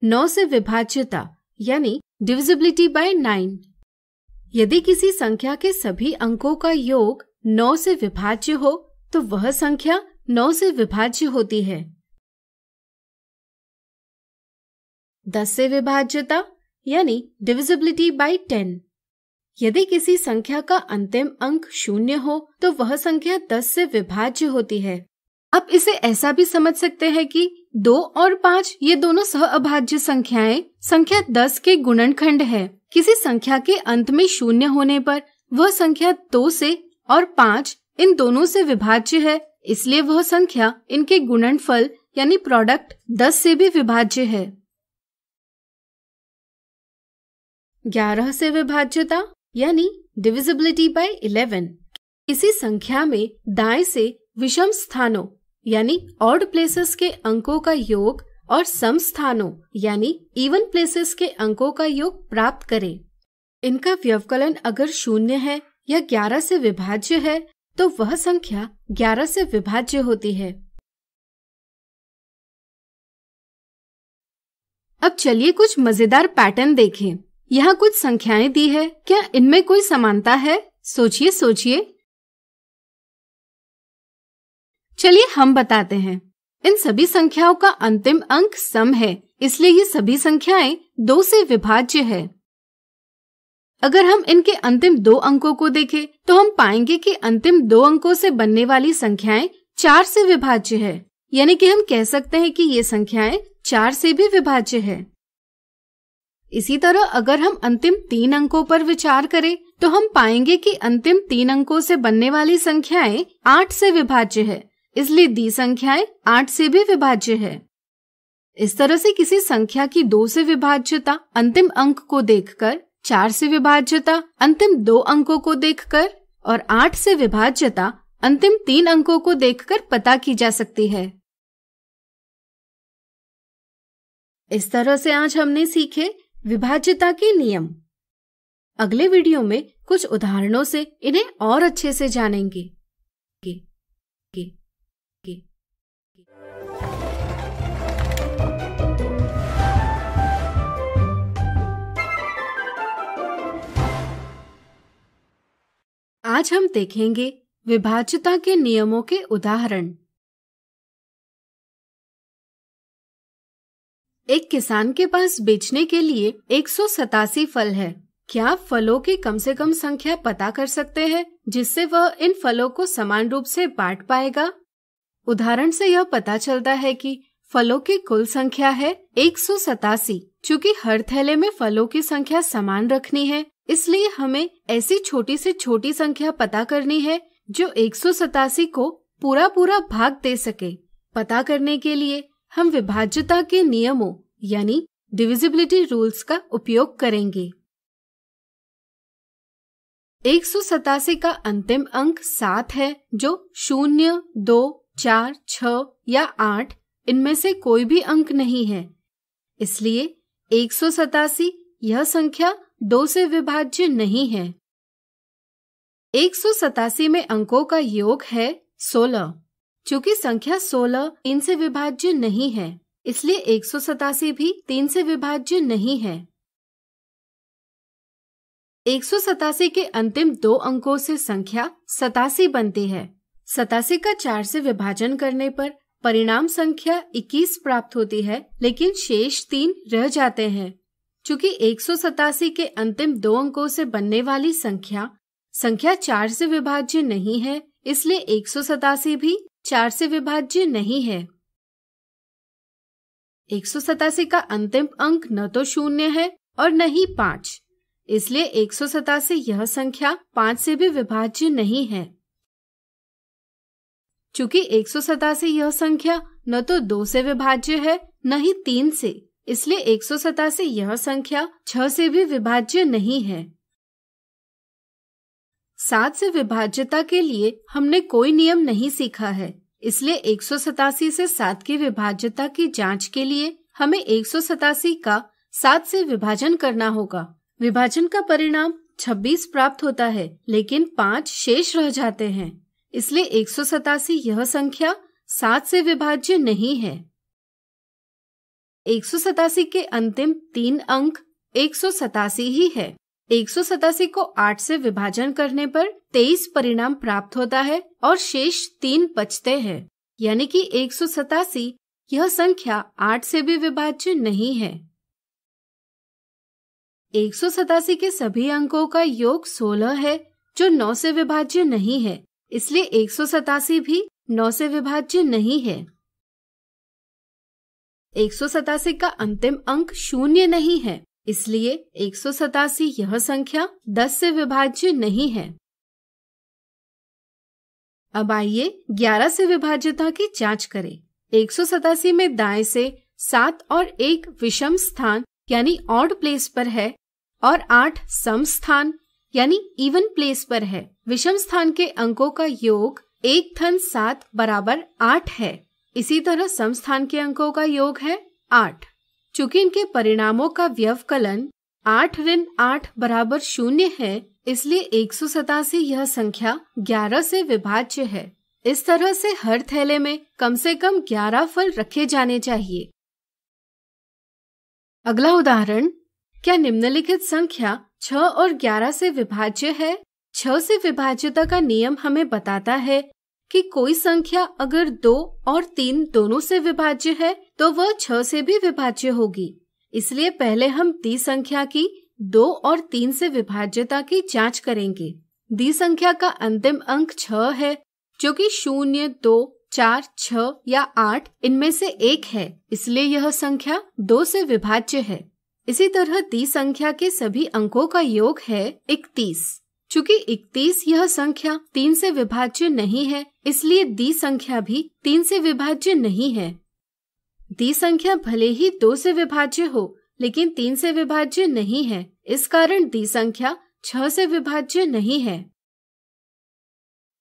9 से विभाज्यता यानी डिविजिबिलिटी बाय 9। यदि किसी संख्या के सभी अंकों का योग 9 से विभाज्य हो तो वह संख्या 9 से विभाज्य होती है। 10 से विभाज्यता यानी डिविजिबिलिटी बाय 10। यदि किसी संख्या का अंतिम अंक 0 हो तो वह संख्या 10 से विभाज्य होती है। आप इसे ऐसा भी समझ सकते हैं कि 2 और 5 ये दोनों सह अभाज्य संख्याएं संख्या 10 के गुणनखंड है। किसी संख्या के अंत में 0 होने पर वह संख्या 2 से और 5 इन दोनों से विभाज्य है, इसलिए वह संख्या इनके गुणनफल यानी प्रोडक्ट 10 से भी विभाज्य है। 11 से विभाज्यता यानी डिविजिबिलिटी बाय 11। किसी संख्या में दाएं से विषम स्थानों यानी ऑड प्लेसेस के अंकों का योग और सम स्थानों यानी इवन प्लेसेस के अंकों का योग प्राप्त करें। इनका व्यवकलन अगर 0 है या 11 से विभाज्य है तो वह संख्या 11 से विभाज्य होती है। अब चलिए कुछ मजेदार पैटर्न देखें। यहाँ कुछ संख्याएं दी है, क्या इनमें कोई समानता है? सोचिए। चलिए हम बताते हैं। इन सभी संख्याओं का अंतिम अंक सम है, इसलिए ये सभी संख्याएं 2 से विभाज्य है। अगर हम इनके अंतिम 2 अंकों को देखें तो हम पाएंगे कि अंतिम 2 अंकों से बनने वाली संख्याएं 4 से विभाज्य है, यानी कि हम कह सकते हैं कि ये संख्याएं 4 से भी विभाज्य है। इसी तरह अगर हम अंतिम 3 अंकों पर विचार करें तो हम पाएंगे कि अंतिम 3 अंकों से बनने वाली संख्याएं 8 से विभाज्य है, इसलिए दी संख्याएं 8 से भी विभाज्य है। इस तरह से किसी संख्या की 2 से विभाज्यता अंतिम अंक को देखकर, 4 से विभाज्यता अंतिम 2 अंकों को देखकर और 8 से विभाज्यता अंतिम 3 अंकों को देखकर पता की जा सकती है। इस तरह से आज हमने सीखे विभाज्यता के नियम। अगले वीडियो में कुछ उदाहरणों से इन्हें और अच्छे से जानेंगे। आज हम देखेंगे विभाज्यता के नियमों के उदाहरण। एक किसान के पास बेचने के लिए 187 फल है। क्या आप फलों की कम से कम संख्या पता कर सकते हैं जिससे वह इन फलों को समान रूप से बांट पाएगा? उदाहरण से यह पता चलता है कि फलों की कुल संख्या है 187। चूँकि हर थैले में फलों की संख्या समान रखनी है, इसलिए हमें ऐसी छोटी से छोटी संख्या पता करनी है जो 187 को पूरा भाग दे सके। पता करने के लिए हम विभाज्यता के नियमों यानी डिविजिबिलिटी रूल्स का उपयोग करेंगे। 187 का अंतिम अंक 7 है, जो 0, 2, 4, 6 या 8 इनमें से कोई भी अंक नहीं है। इसलिए 187 यह संख्या 2 से विभाज्य नहीं है। 187 में अंकों का योग है 16। चूंकि संख्या 16 3 से विभाज्य नहीं है, इसलिए 187 भी 3 से विभाज्य नहीं है। 187 के अंतिम 2 अंकों से संख्या 87 बनती है। 87 का 4 से विभाजन करने पर परिणाम संख्या 21 प्राप्त होती है, लेकिन शेष 3 रह जाते हैं। चूंकि 187 के अंतिम 2 अंकों से बनने वाली संख्या 4 से विभाज्य नहीं है, इसलिए 187 भी 4 से विभाज्य नहीं है। 187 का अंतिम अंक न तो 0 है और न ही 5, इसलिए 187 यह संख्या 5 से भी विभाज्य नहीं है। चूंकि 187 यह संख्या न तो 2 से विभाज्य है न ही 3 से, इसलिए 187 यह संख्या 6 से भी विभाज्य नहीं है। 7 से विभाज्यता के लिए हमने कोई नियम नहीं सीखा है, इसलिए 187 से 7 की विभाज्यता की जांच के लिए हमें 187 का 7 से विभाजन करना होगा। विभाजन का परिणाम 26 प्राप्त होता है, लेकिन 5 शेष रह जाते हैं, इसलिए 187 यह संख्या 7 से विभाज्य नहीं है। 187 के अंतिम 3 अंक 187 ही है। 187 को 8 से विभाजन करने पर 23 परिणाम प्राप्त होता है और शेष 3 बचते हैं, यानी कि 187 यह संख्या 8 से भी विभाज्य नहीं है। 187 के सभी अंकों का योग 16 है, जो 9 से विभाज्य नहीं है, इसलिए 187 भी 9 से विभाज्य नहीं है। 187 का अंतिम अंक 0 नहीं है, इसलिए 187 यह संख्या 10 से विभाज्य नहीं है। अब आइए 11 से विभाज्यता की जांच करें। 187 में दाएं से 7 और 1 विषम स्थान यानी ऑड प्लेस पर है और 8 सम स्थान यानी इवन प्लेस पर है। विषम स्थान के अंकों का योग 1 धन 7 बराबर 8 है। इसी तरह सम स्थान के अंकों का योग है 8। चूंकि इनके परिणामों का व्यवकलन 8 ऋण 8 बराबर 0 है, इसलिए 187 यह संख्या 11 से विभाज्य है। इस तरह से हर थैले में कम से कम 11 फल रखे जाने चाहिए। अगला उदाहरण, क्या निम्नलिखित संख्या 6 और 11 से विभाज्य है? 6 से विभाज्यता का नियम हमें बताता है कि कोई संख्या अगर 2 और 3 दोनों से विभाज्य है तो वह 6 से भी विभाज्य होगी। इसलिए पहले हम दी संख्या की 2 और 3 से विभाज्यता की जांच करेंगे। दी संख्या का अंतिम अंक 6 है, जो कि 0, 2, 4, 6 या 8 इनमें से एक है, इसलिए यह संख्या 2 से विभाज्य है। इसी तरह दी संख्या के सभी अंकों का योग है 31। चूंकि 31 यह संख्या 3 से विभाज्य नहीं है, इसलिए दी संख्या भी 3 से विभाज्य नहीं है। दी संख्या भले ही 2 से विभाज्य हो, लेकिन 3 से विभाज्य नहीं है। इस कारण दी संख्या 6 से विभाज्य नहीं है।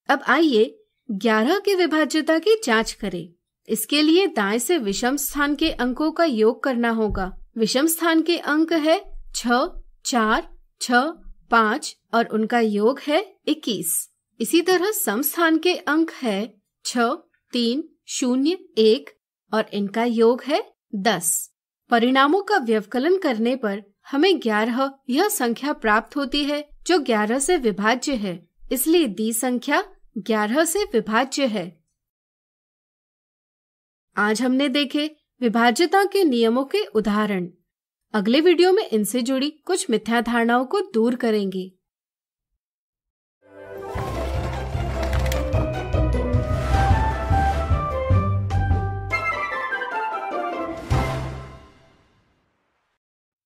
अब आइए 11 की विभाज्यता की जांच करें। इसके लिए दाएं से विषम स्थान के अंकों का योग करना होगा। विषम स्थान के अंक है 6, 4, 6, 5 और उनका योग है 21। इसी तरह सम स्थान के अंक है 6, 3, 0, 1 और इनका योग है 10। परिणामों का व्यवकलन करने पर हमें 11 यह संख्या प्राप्त होती है, जो 11 से विभाज्य है। इसलिए दी संख्या 11 से विभाज्य है। आज हमने देखे विभाज्यता के नियमों के उदाहरण। अगले वीडियो में इनसे जुड़ी कुछ मिथ्या धारणाओं को दूर करेंगे।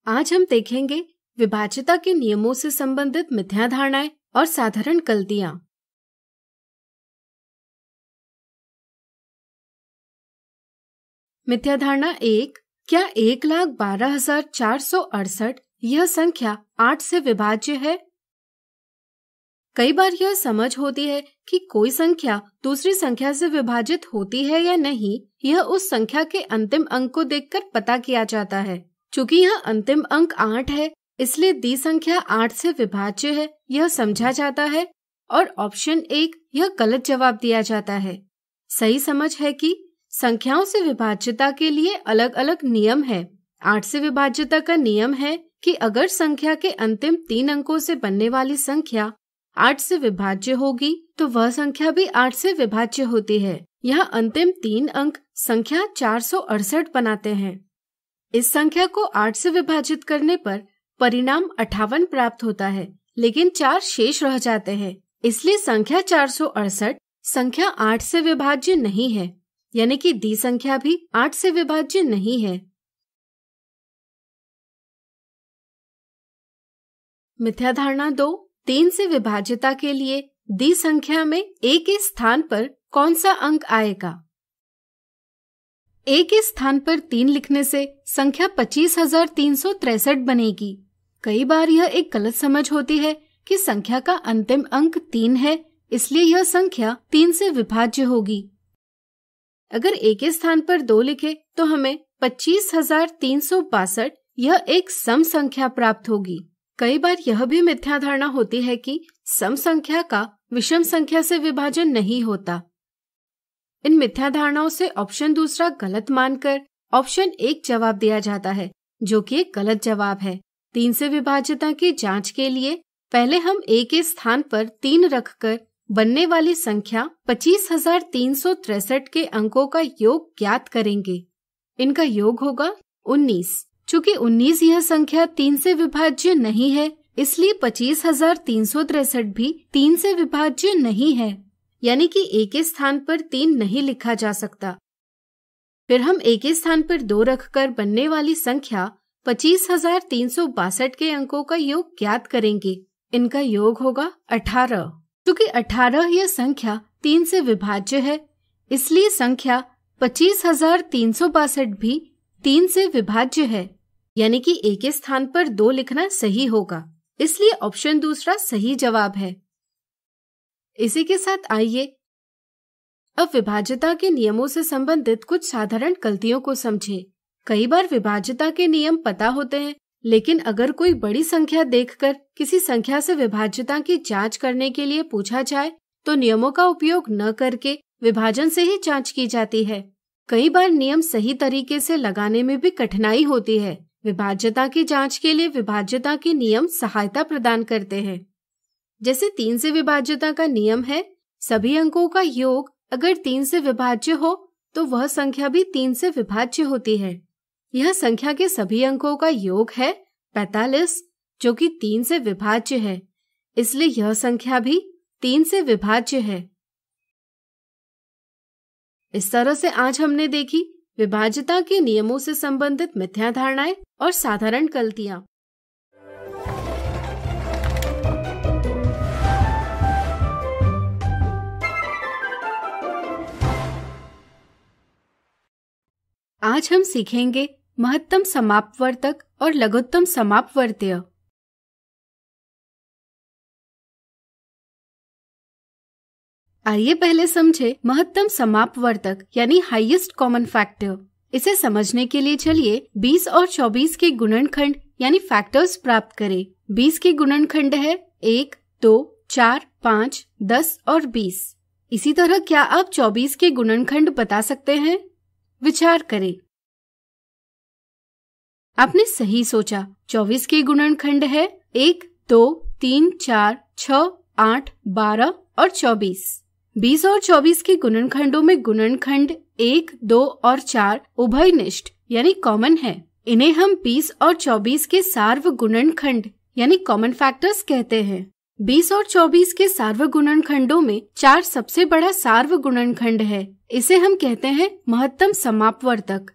आज हम देखेंगे विभाज्यता के नियमों से संबंधित मिथ्या धारणाएं और साधारण गलतियां। मिथ्या धारणा 1, क्या 1,12,468 यह संख्या 8 से विभाज्य है? कई बार यह समझ होती है कि कोई संख्या दूसरी संख्या से विभाजित होती है या नहीं, यह उस संख्या के अंतिम अंक को देखकर पता किया जाता है। चूंकि यह अंतिम अंक 8 है, इसलिए दी संख्या 8 से विभाज्य है, यह समझा जाता है और ऑप्शन 1 यह गलत जवाब दिया जाता है। सही समझ है कि संख्याओं से विभाज्यता के लिए अलग अलग नियम है। 8 से विभाज्यता का नियम है कि अगर संख्या के अंतिम 3 अंकों से बनने वाली संख्या 8 से विभाज्य होगी तो वह संख्या भी 8 से विभाज्य होती है। यहाँ अंतिम 3 अंक संख्या 468 बनाते हैं। इस संख्या को 8 से विभाजित करने पर परिणाम 58 प्राप्त होता है, लेकिन 4 शेष रह जाते हैं। इसलिए संख्या 468 संख्या 8 से विभाज्य नहीं है, यानी कि दी संख्या भी 8 से विभाज्य नहीं है। मिथ्या धारणा 2, 3 से विभाज्यता के लिए दी संख्या में a के स्थान पर कौन सा अंक आएगा? a के स्थान पर 3 लिखने से संख्या 25,363 बनेगी। कई बार यह एक गलत समझ होती है कि संख्या का अंतिम अंक 3 है, इसलिए यह संख्या 3 से विभाज्य होगी। अगर a के स्थान पर 2 लिखे तो हमें 25,362 यह एक सम संख्या प्राप्त होगी। कई बार यह भी मिथ्या धारणा होती है कि सम संख्या का विषम संख्या से विभाजन नहीं होता। इन मिथ्या धारणाओं से ऑप्शन दूसरा गलत मानकर ऑप्शन 1 जवाब दिया जाता है, जो कि एक गलत जवाब है। 3 से विभाज्यता की जांच के लिए पहले हम a के स्थान पर 3 रखकर बनने वाली संख्या 25,363 के अंकों का योग ज्ञात करेंगे। इनका योग होगा 19। चूंकि 19 यह संख्या 3 से विभाज्य नहीं है, इसलिए 25,363 भी 3 से विभाज्य नहीं है, यानी कि a के स्थान पर 3 नहीं लिखा जा सकता। फिर हम a के स्थान पर 2 रखकर बनने वाली संख्या 25,362 के अंकों का योग ज्ञात करेंगे। इनका योग होगा 18। क्योंकि 18 यह संख्या 3 से विभाज्य है, इसलिए संख्या 25,362 भी 3 से विभाज्य है, यानी कि a के स्थान पर 2 लिखना सही होगा। इसलिए ऑप्शन दूसरा सही जवाब है। इसी के साथ आइए अब विभाज्यता के नियमों से संबंधित कुछ साधारण गलतियों को समझें। कई बार विभाज्यता के नियम पता होते हैं, लेकिन अगर कोई बड़ी संख्या देखकर किसी संख्या से विभाज्यता की जांच करने के लिए पूछा जाए तो नियमों का उपयोग न करके विभाजन से ही जांच की जाती है। कई बार नियम सही तरीके से लगाने में भी कठिनाई होती है। विभाज्यता की जांच के लिए विभाज्यता के नियम सहायता प्रदान करते हैं। जैसे 3 से विभाज्यता का नियम है, सभी अंकों का योग अगर 3 से विभाज्य हो तो वह संख्या भी 3 से विभाज्य होती है। यह संख्या के सभी अंकों का योग है 45, जो कि 3 से विभाज्य है, इसलिए यह संख्या भी 3 से विभाज्य है। इस तरह से आज हमने देखी विभाज्यता के नियमों से संबंधित मिथ्या धारणाएं और साधारण गलतियां। आज हम सीखेंगे महत्तम समापवर्तक और लघुत्तम समापवर्तीय। आइए पहले समझे महत्तम समापवर्तक यानी हाईएस्ट कॉमन फैक्टर। इसे समझने के लिए चलिए 20 और 24 के गुणनखंड यानी फैक्टर्स प्राप्त करें। 20 के गुणनखंड है 1, 2, 4, 5, 10 और 20। इसी तरह क्या आप 24 के गुणनखंड बता सकते हैं? विचार करें। आपने सही सोचा। 24 के गुणनखंड है 1, 2, 3, 4, 6, 8, 12 और 24। 20 और 24 के गुणनखंडों में गुणनखंड 1, 2 और 4 उभयनिष्ठ यानी कॉमन है। इन्हें हम 20 और 24 के सार्वगुणनखंड यानी कॉमन फैक्टर्स कहते हैं। 20 और 24 के सार्वगुणनखंडों में 4 सबसे बड़ा सार्वगुणनखंड है। इसे हम कहते हैं महत्तम समापवर्तक।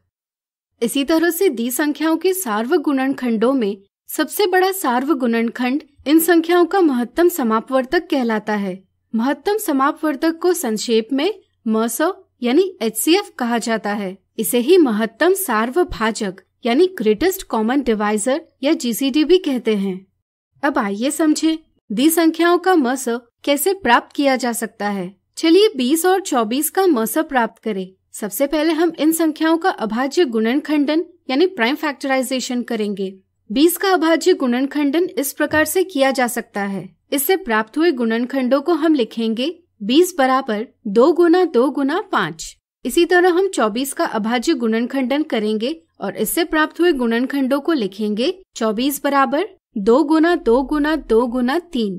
इसी तरह से दी संख्याओं के सार्वगुणनखंडों में सबसे बड़ा सार्वगुणनखंड इन संख्याओं का महत्तम समापवर्तक कहलाता है। महत्तम समापवर्तक को संक्षेप में मस यानी HCF कहा जाता है। इसे ही महत्तम सार्वभाजक यानी ग्रेटेस्ट कॉमन डिवाइजर या GCD भी कहते हैं। अब आइए समझें दी संख्याओं का मस कैसे प्राप्त किया जा सकता है। चलिए 20 और 24 का मस प्राप्त करें। सबसे पहले हम इन संख्याओं का अभाज्य गुणनखंडन यानी प्राइम फैक्टराइजेशन करेंगे। 20 का अभाज्य गुणनखंडन इस प्रकार से किया जा सकता है। इससे प्राप्त हुए गुणनखंडों को हम लिखेंगे 20 बराबर 2 गुना 2 गुना 5। इसी तरह हम 24 का अभाज्य गुणनखंडन करेंगे और इससे प्राप्त हुए गुणनखंडों को लिखेंगे 24 बराबर 2 गुना 2 गुना 2 गुना 3।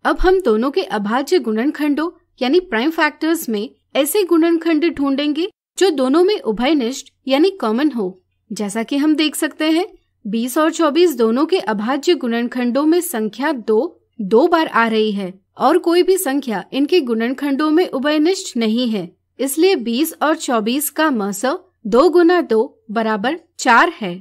अब हम दोनों के अभाज्य गुणनखंडों यानी प्राइम फैक्टर्स में ऐसे गुणनखंड ढूंढेंगे जो दोनों में उभयनिष्ठ यानी कॉमन हो। जैसा कि हम देख सकते हैं 20 और 24 दोनों के अभाज्य गुणनखंडों में संख्या 2 बार आ रही है और कोई भी संख्या इनके गुणनखंडों में उभयनिष्ठ नहीं है। इसलिए 20 और 24 का मस 2 गुना 2 बराबर 4 है।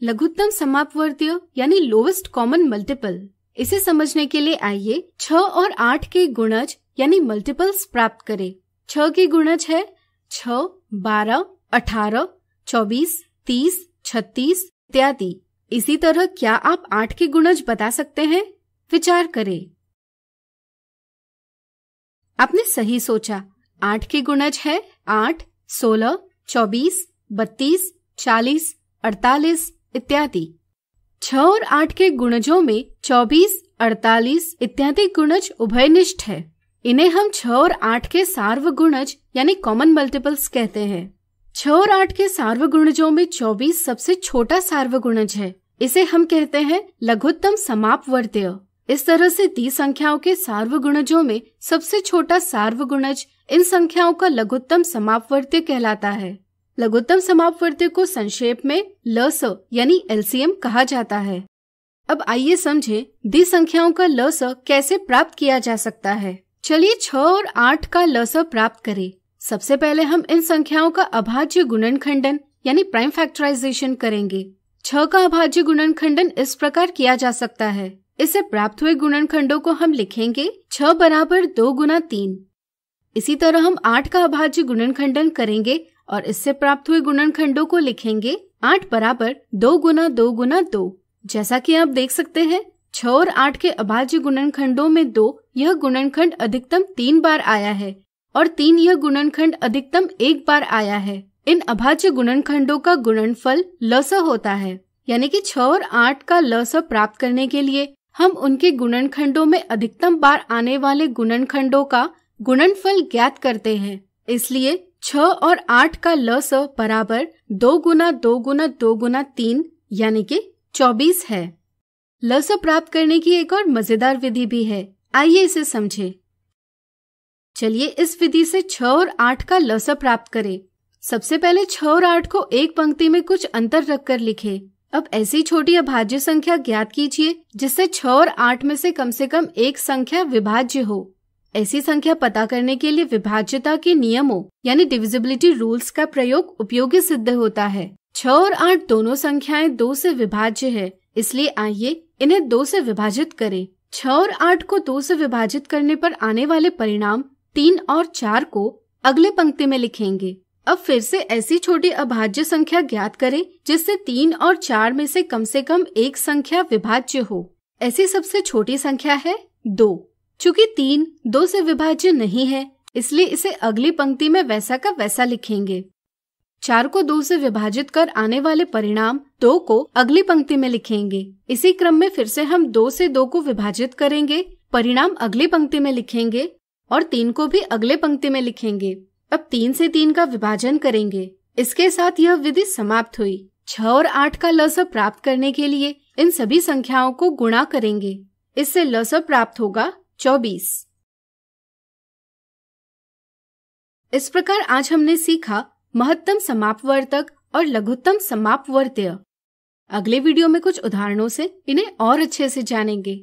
लघुत्तम समापवर्तीय यानी लोवेस्ट कॉमन मल्टीपल, इसे समझने के लिए आइए 6 और 8 के गुणज यानी मल्टीपल्स प्राप्त करें। 6 के गुणज है 6, 12, 18, 24, 30, 36 इत्यादि। इसी तरह क्या आप 8 के गुणज बता सकते हैं? विचार करें। आपने सही सोचा। 8 के गुणज है 8, 16, 24, 32, 40, 48 इत्यादि। 6 और 8 के गुणजों में 24, 48 इत्यादि गुणज उभयनिष्ठ है। इन्हें हम 6 और 8 के सार्वगुणज यानी कॉमन मल्टीपल्स कहते हैं। 6 और 8 के सार्वगुणजों में 24 सबसे छोटा सार्वगुणज है। इसे हम कहते हैं लघुत्तम समापवर्तीय। इस तरह से दी संख्याओं के सार्वगुणजों में सबसे छोटा सार्वगुणज इन संख्याओं का लघुत्तम समापवर्तीय कहलाता है। लघुत्तम समापवर्तीय को संक्षेप में LS यानी LCM कहा जाता है। अब आइए समझें दी संख्याओं का LS कैसे प्राप्त किया जा सकता है। चलिए 6 और 8 का LS प्राप्त करें। सबसे पहले हम इन संख्याओं का अभाज्य गुणनखंडन यानी प्राइम फैक्टराइजेशन करेंगे। 6 का अभाज्य गुणनखंडन इस प्रकार किया जा सकता है। इससे प्राप्त हुए गुणनखंडों को हम लिखेंगे 6 बराबर 2 गुना 3। इसी तरह हम 8 का अभाज्य गुणनखंडन करेंगे और इससे प्राप्त हुए गुणनखंडों को लिखेंगे 8 बराबर 2 गुना 2 गुना 2। जैसा कि आप देख सकते हैं 6 और 8 के अभाज्य गुणनखंडों में 2 यह गुणनखंड अधिकतम 3 बार आया है और 3 यह गुणनखंड अधिकतम 1 बार आया है। इन अभाज्य गुणनखंडों का गुणनफल LS होता है। यानी कि 6 और 8 का LS प्राप्त करने के लिए हम उनके गुणनखंडों में अधिकतम बार आने वाले गुणनखंडों का गुणनफल ज्ञात करते हैं। इसलिए 6 और 8 का LS बराबर 2 गुना 2 गुना 2 गुना 3 यानी कि 24 है। LS प्राप्त करने की एक और मजेदार विधि भी है। आइए इसे समझें। चलिए इस विधि से 6 और 8 का LS प्राप्त करें। सबसे पहले 6 और 8 को एक पंक्ति में कुछ अंतर रखकर लिखें। अब ऐसी छोटी अभाज्य संख्या ज्ञात कीजिए जिससे 6 और 8 में से कम एक संख्या विभाज्य हो। ऐसी संख्या पता करने के लिए विभाज्यता के नियमों यानी डिविजिबिलिटी रूल्स का प्रयोग उपयोगी सिद्ध होता है। 6 और 8 दोनों संख्याएं 2 से विभाज्य है, इसलिए आइए इन्हें 2 से विभाजित करें। 6 और 8 को 2 से विभाजित करने पर आने वाले परिणाम 3 और 4 को अगले पंक्ति में लिखेंगे। अब फिर से ऐसी छोटी अभाज्य संख्या ज्ञात करें जिससे 3 और 4 में से कम एक संख्या विभाज्य हो। ऐसी सबसे छोटी संख्या है 2। चूंकि 3 2 से विभाज्य नहीं है, इसलिए इसे अगली पंक्ति में वैसा का वैसा लिखेंगे। 4 को 2 से विभाजित कर आने वाले परिणाम 2 को अगली पंक्ति में लिखेंगे। इसी क्रम में फिर से हम 2 से 2 को विभाजित करेंगे, परिणाम अगली पंक्ति में लिखेंगे और 3 को भी अगले पंक्ति में लिखेंगे। अब 3 से 3 का विभाजन करेंगे। इसके साथ यह विधि समाप्त हुई। 6 और 8 का LS प्राप्त करने के लिए इन सभी संख्याओं को गुणा करेंगे। इससे LS प्राप्त होगा 24। इस प्रकार आज हमने सीखा महत्तम समापवर्तक और लघुत्तम समापवर्तीय। अगले वीडियो में कुछ उदाहरणों से इन्हें और अच्छे से जानेंगे।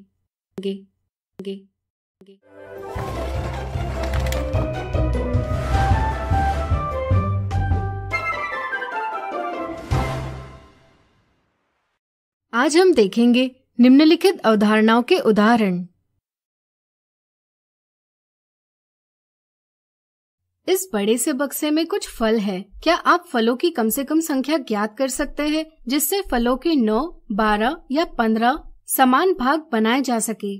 आज हम देखेंगे निम्नलिखित अवधारणाओं के उदाहरण। इस बड़े से बक्से में कुछ फल है। क्या आप फलों की कम से कम संख्या ज्ञात कर सकते हैं जिससे फलों के 9, 12 या 15 समान भाग बनाए जा सके?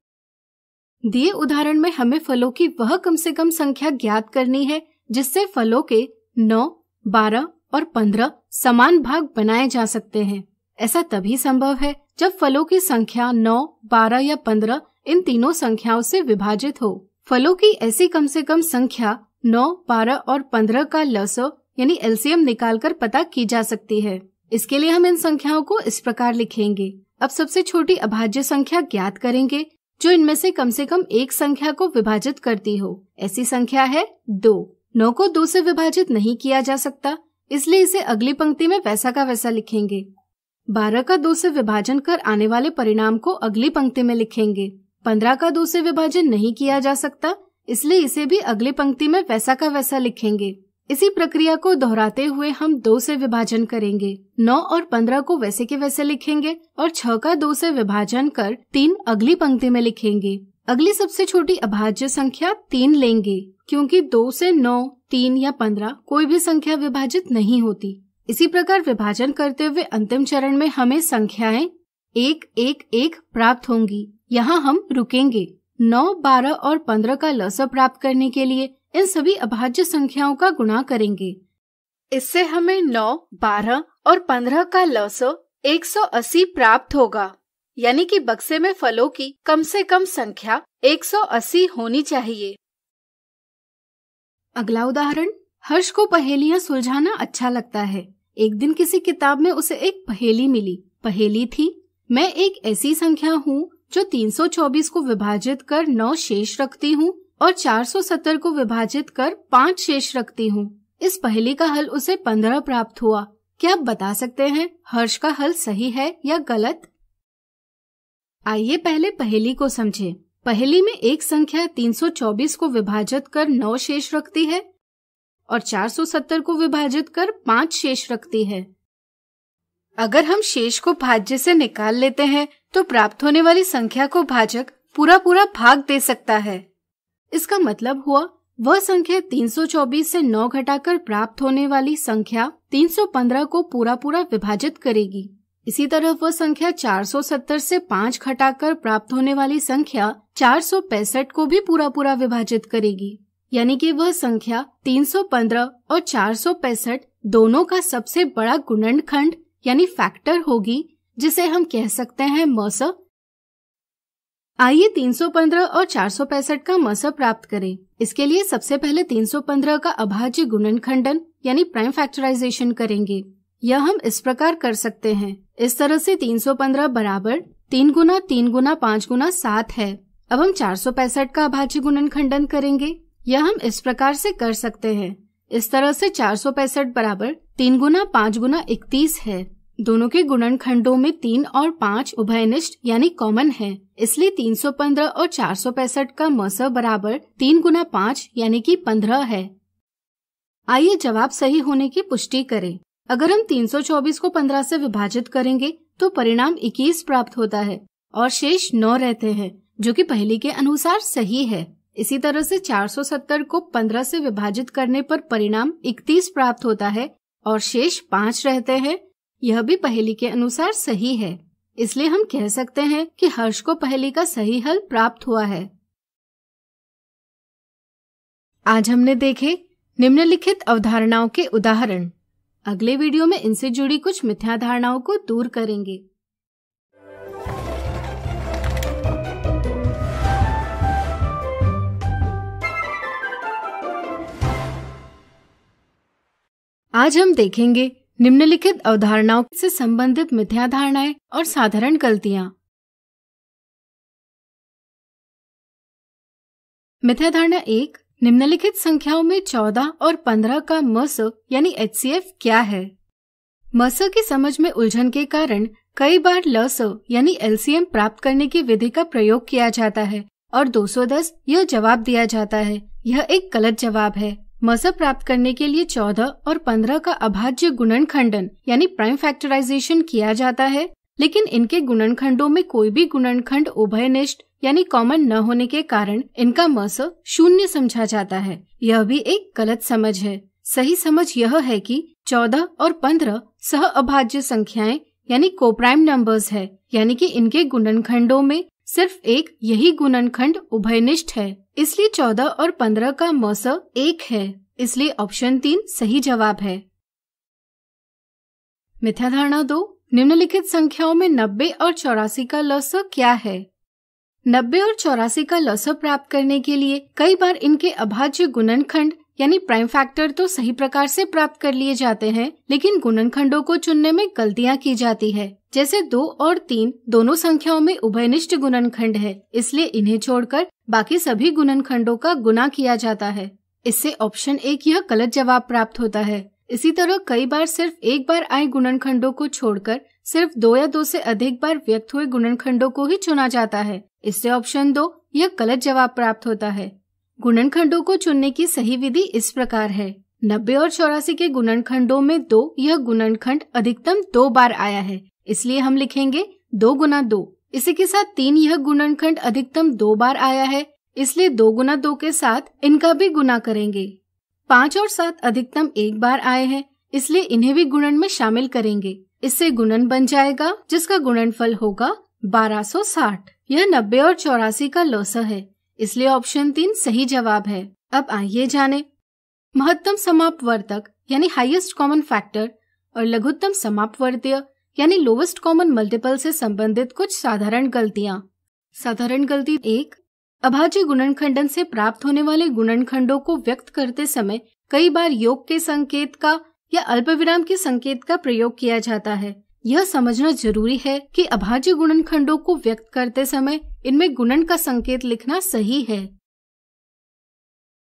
दिए उदाहरण में हमें फलों की वह कम से कम संख्या ज्ञात करनी है जिससे फलों के 9, 12 और 15 समान भाग बनाए जा सकते हैं। ऐसा तभी संभव है जब फलों की संख्या 9, 12 या 15 इन तीनों संख्याओं से विभाजित हो। फलों की ऐसी कम से कम संख्या 9, 12 और 15 का लसअ यानी एलसीएम निकालकर पता की जा सकती है। इसके लिए हम इन संख्याओं को इस प्रकार लिखेंगे। अब सबसे छोटी अभाज्य संख्या ज्ञात करेंगे जो इनमें से कम एक संख्या को विभाजित करती हो। ऐसी संख्या है 2। 9 को 2 से विभाजित नहीं किया जा सकता, इसलिए इसे अगली पंक्ति में वैसा का वैसा लिखेंगे। 12 का 2 से विभाजन कर आने वाले परिणाम को अगली पंक्ति में लिखेंगे। 15 का 2 से विभाजन नहीं किया जा सकता, इसलिए इसे भी अगली पंक्ति में वैसा का वैसा लिखेंगे। इसी प्रक्रिया को दोहराते हुए हम 2 से विभाजन करेंगे। 9 और 15 को वैसे के वैसे लिखेंगे और 6 का 2 से विभाजन कर 3 अगली पंक्ति में लिखेंगे। अगली सबसे छोटी अभाज्य संख्या 3 लेंगे, क्योंकि 2 से 9, 3 या 15 कोई भी संख्या विभाजित नहीं होती। इसी प्रकार विभाजन करते हुए अंतिम चरण में हमें संख्याएं 1, 1, 1 प्राप्त होंगी। यहाँ हम रुकेंगे। 9, 12 और 15 का लसअ प्राप्त करने के लिए इन सभी अभाज्य संख्याओं का गुणा करेंगे। इससे हमें 9, 12 और 15 का लसअ 180 प्राप्त होगा, यानी कि बक्से में फलों की कम से कम संख्या 180 होनी चाहिए। अगला उदाहरण। हर्ष को पहेलियां सुलझाना अच्छा लगता है। एक दिन किसी किताब में उसे एक पहेली मिली। पहेली थी, मैं एक ऐसी संख्या हूँ जो 324 को विभाजित कर 9 शेष रखती हूँ और 470 को विभाजित कर 5 शेष रखती हूँ। इस पहेली का हल उसे 15 प्राप्त हुआ। क्या आप बता सकते हैं हर्ष का हल सही है या गलत? आइए पहले पहेली को समझें। पहेली में एक संख्या 324 को विभाजित कर 9 शेष रखती है और 470 को विभाजित कर 5 शेष रखती है। अगर हम शेष को भाज्य से निकाल लेते हैं तो प्राप्त होने वाली संख्या को भाजक पूरा भाग दे सकता है। इसका मतलब हुआ वह संख्या 324 से 9 घटाकर प्राप्त होने वाली संख्या 315 को पूरा विभाजित करेगी। इसी तरह वह संख्या 470 से 5 घटाकर प्राप्त होने वाली संख्या 465 को भी पूरा विभाजित करेगी। यानी कि वह संख्या 315 और 465 दोनों का सबसे बड़ा गुणनखंड यानी फैक्टर होगी, जिसे हम कह सकते हैं मस। आइए 315 और 465 का मस प्राप्त करें। इसके लिए सबसे पहले 315 का अभाज्य गुणनखंडन यानी प्राइम फैक्टराइजेशन करेंगे। यह हम इस प्रकार कर सकते हैं। इस तरह से 315 बराबर 3 गुना 3 गुना 5 गुना 7 है। अब हम 465 का अभाज्य गुणनखंडन करेंगे। यह हम इस प्रकार से कर सकते हैं। इस तरह से 465 बराबर 3 गुना 5 गुना 31 है। दोनों के गुणनखंडों में 3 और 5 उभयनिष्ठ यानी कॉमन है, इसलिए 315 और 465 का मस बराबर 3 गुना 5 यानी कि 15 है। आइए जवाब सही होने की पुष्टि करें। अगर हम 324 को 15 से विभाजित करेंगे तो परिणाम 21 प्राप्त होता है और शेष 9 रहते हैं, जो कि पहेली के अनुसार सही है। इसी तरह से 470 को 15 से विभाजित करने पर परिणाम 31 प्राप्त होता है और शेष 5 रहते हैं। यह भी पहेली के अनुसार सही है। इसलिए हम कह सकते हैं कि हर्ष को पहेली का सही हल प्राप्त हुआ है। आज हमने देखे निम्नलिखित अवधारणाओं के उदाहरण। अगले वीडियो में इनसे जुड़ी कुछ मिथ्या धारणाओं को दूर करेंगे। आज हम देखेंगे निम्नलिखित अवधारणाओं से संबंधित मिथ्या धारणाएं और साधारण गलतियां। मिथ्या धारणा 1, निम्नलिखित संख्याओं में 14 और 15 का मस यानी HCF क्या है? मस की समझ में उलझन के कारण कई बार लस यानी LCM प्राप्त करने की विधि का प्रयोग किया जाता है और 210 यह जवाब दिया जाता है। यह एक गलत जवाब है। मस प्राप्त करने के लिए 14 और 15 का अभाज्य गुणनखंडन यानी प्राइम फैक्टराइजेशन किया जाता है, लेकिन इनके गुणनखंडों में कोई भी गुणनखंड उभयनिष्ठ यानी कॉमन न होने के कारण इनका मस 0 समझा जाता है। यह भी एक गलत समझ है। सही समझ यह है कि 14 और 15 सह अभाज्य संख्याएं यानी कोप्राइम नंबर्स है, यानी कि इनके गुणनखंडों में सिर्फ एक यही गुणनखंड उभयनिष्ठ है। इसलिए 14 और 15 का मस 1 है। इसलिए ऑप्शन 3 सही जवाब है। मिथ्या धारणा 2, निम्नलिखित संख्याओं में 90 और 84 का लस क्या है? 90 और 84 का लस प्राप्त करने के लिए कई बार इनके अभाज्य गुणनखंड यानी प्राइम फैक्टर तो सही प्रकार से प्राप्त कर लिए जाते हैं, लेकिन गुणनखंडों को चुनने में गलतियां की जाती है। जैसे 2 और 3 दोनों संख्याओं में उभयनिष्ठ गुणनखंड है, इसलिए इन्हें छोड़कर बाकी सभी गुणनखंडों का गुणा किया जाता है। इससे ऑप्शन 1 यह गलत जवाब प्राप्त होता है। इसी तरह कई बार सिर्फ एक बार आए गुणनखंडों को छोड़कर सिर्फ 2 या 2 से अधिक बार व्यक्त हुए गुणनखंडों को ही चुना जाता है। इससे ऑप्शन 2 यह गलत जवाब प्राप्त होता है। गुणनखंडों को चुनने की सही विधि इस प्रकार है। 90 और 84 के गुणनखंडों में 2 यह गुणनखंड अधिकतम 2 बार आया है, इसलिए हम लिखेंगे 2 गुना 2। इसी के साथ 3 यह गुणनखंड अधिकतम 2 बार आया है, इसलिए 2 गुना 2 के साथ इनका भी गुना करेंगे। 5 और 7 अधिकतम 1 बार आए हैं, इसलिए इन्हें भी गुणन में शामिल करेंगे। इससे गुणन बन जाएगा जिसका गुणनफल होगा 1260। यह 90 और 84 का लौस है, इसलिए ऑप्शन 3 सही जवाब है। अब आइए जाने महत्तम समापवर्तक यानी हाईएस्ट कॉमन फैक्टर और लघुत्तम समापवर्तीय यानी लोवेस्ट कॉमन मल्टीपल से संबंधित कुछ साधारण गलतियां। साधारण गलती 1, अभाज्य गुणनखंडन से प्राप्त होने वाले गुणनखंडों को व्यक्त करते समय कई बार योग के संकेत का या अल्पविराम के संकेत का प्रयोग किया जाता है। यह समझना जरूरी है कि अभाज्य गुणनखंडों को व्यक्त करते समय इनमें गुणन का संकेत लिखना सही है।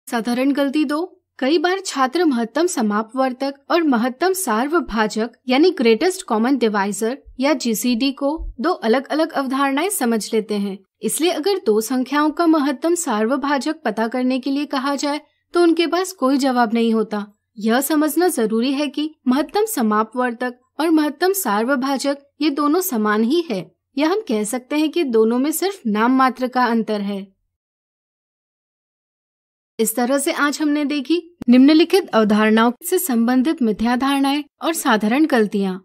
साधारण गलती 2, कई बार छात्र महत्तम समापवर्तक और महत्तम सार्वभाजक यानी ग्रेटेस्ट कॉमन डिवाइजर या जीसीडी को 2 अलग अलग अवधारणाएं समझ लेते हैं। इसलिए अगर 2 संख्याओं का महत्तम सार्वभाजक पता करने के लिए कहा जाए तो उनके पास कोई जवाब नहीं होता। यह समझना जरूरी है कि महत्तम समापवर्तक और महत्तम सार्वभाजक ये दोनों समान ही है, या हम कह सकते हैं कि दोनों में सिर्फ नाम मात्र का अंतर है। इस तरह से आज हमने देखी निम्नलिखित अवधारणाओं से संबंधित मिथ्या धारणाएं और साधारण गलतियां।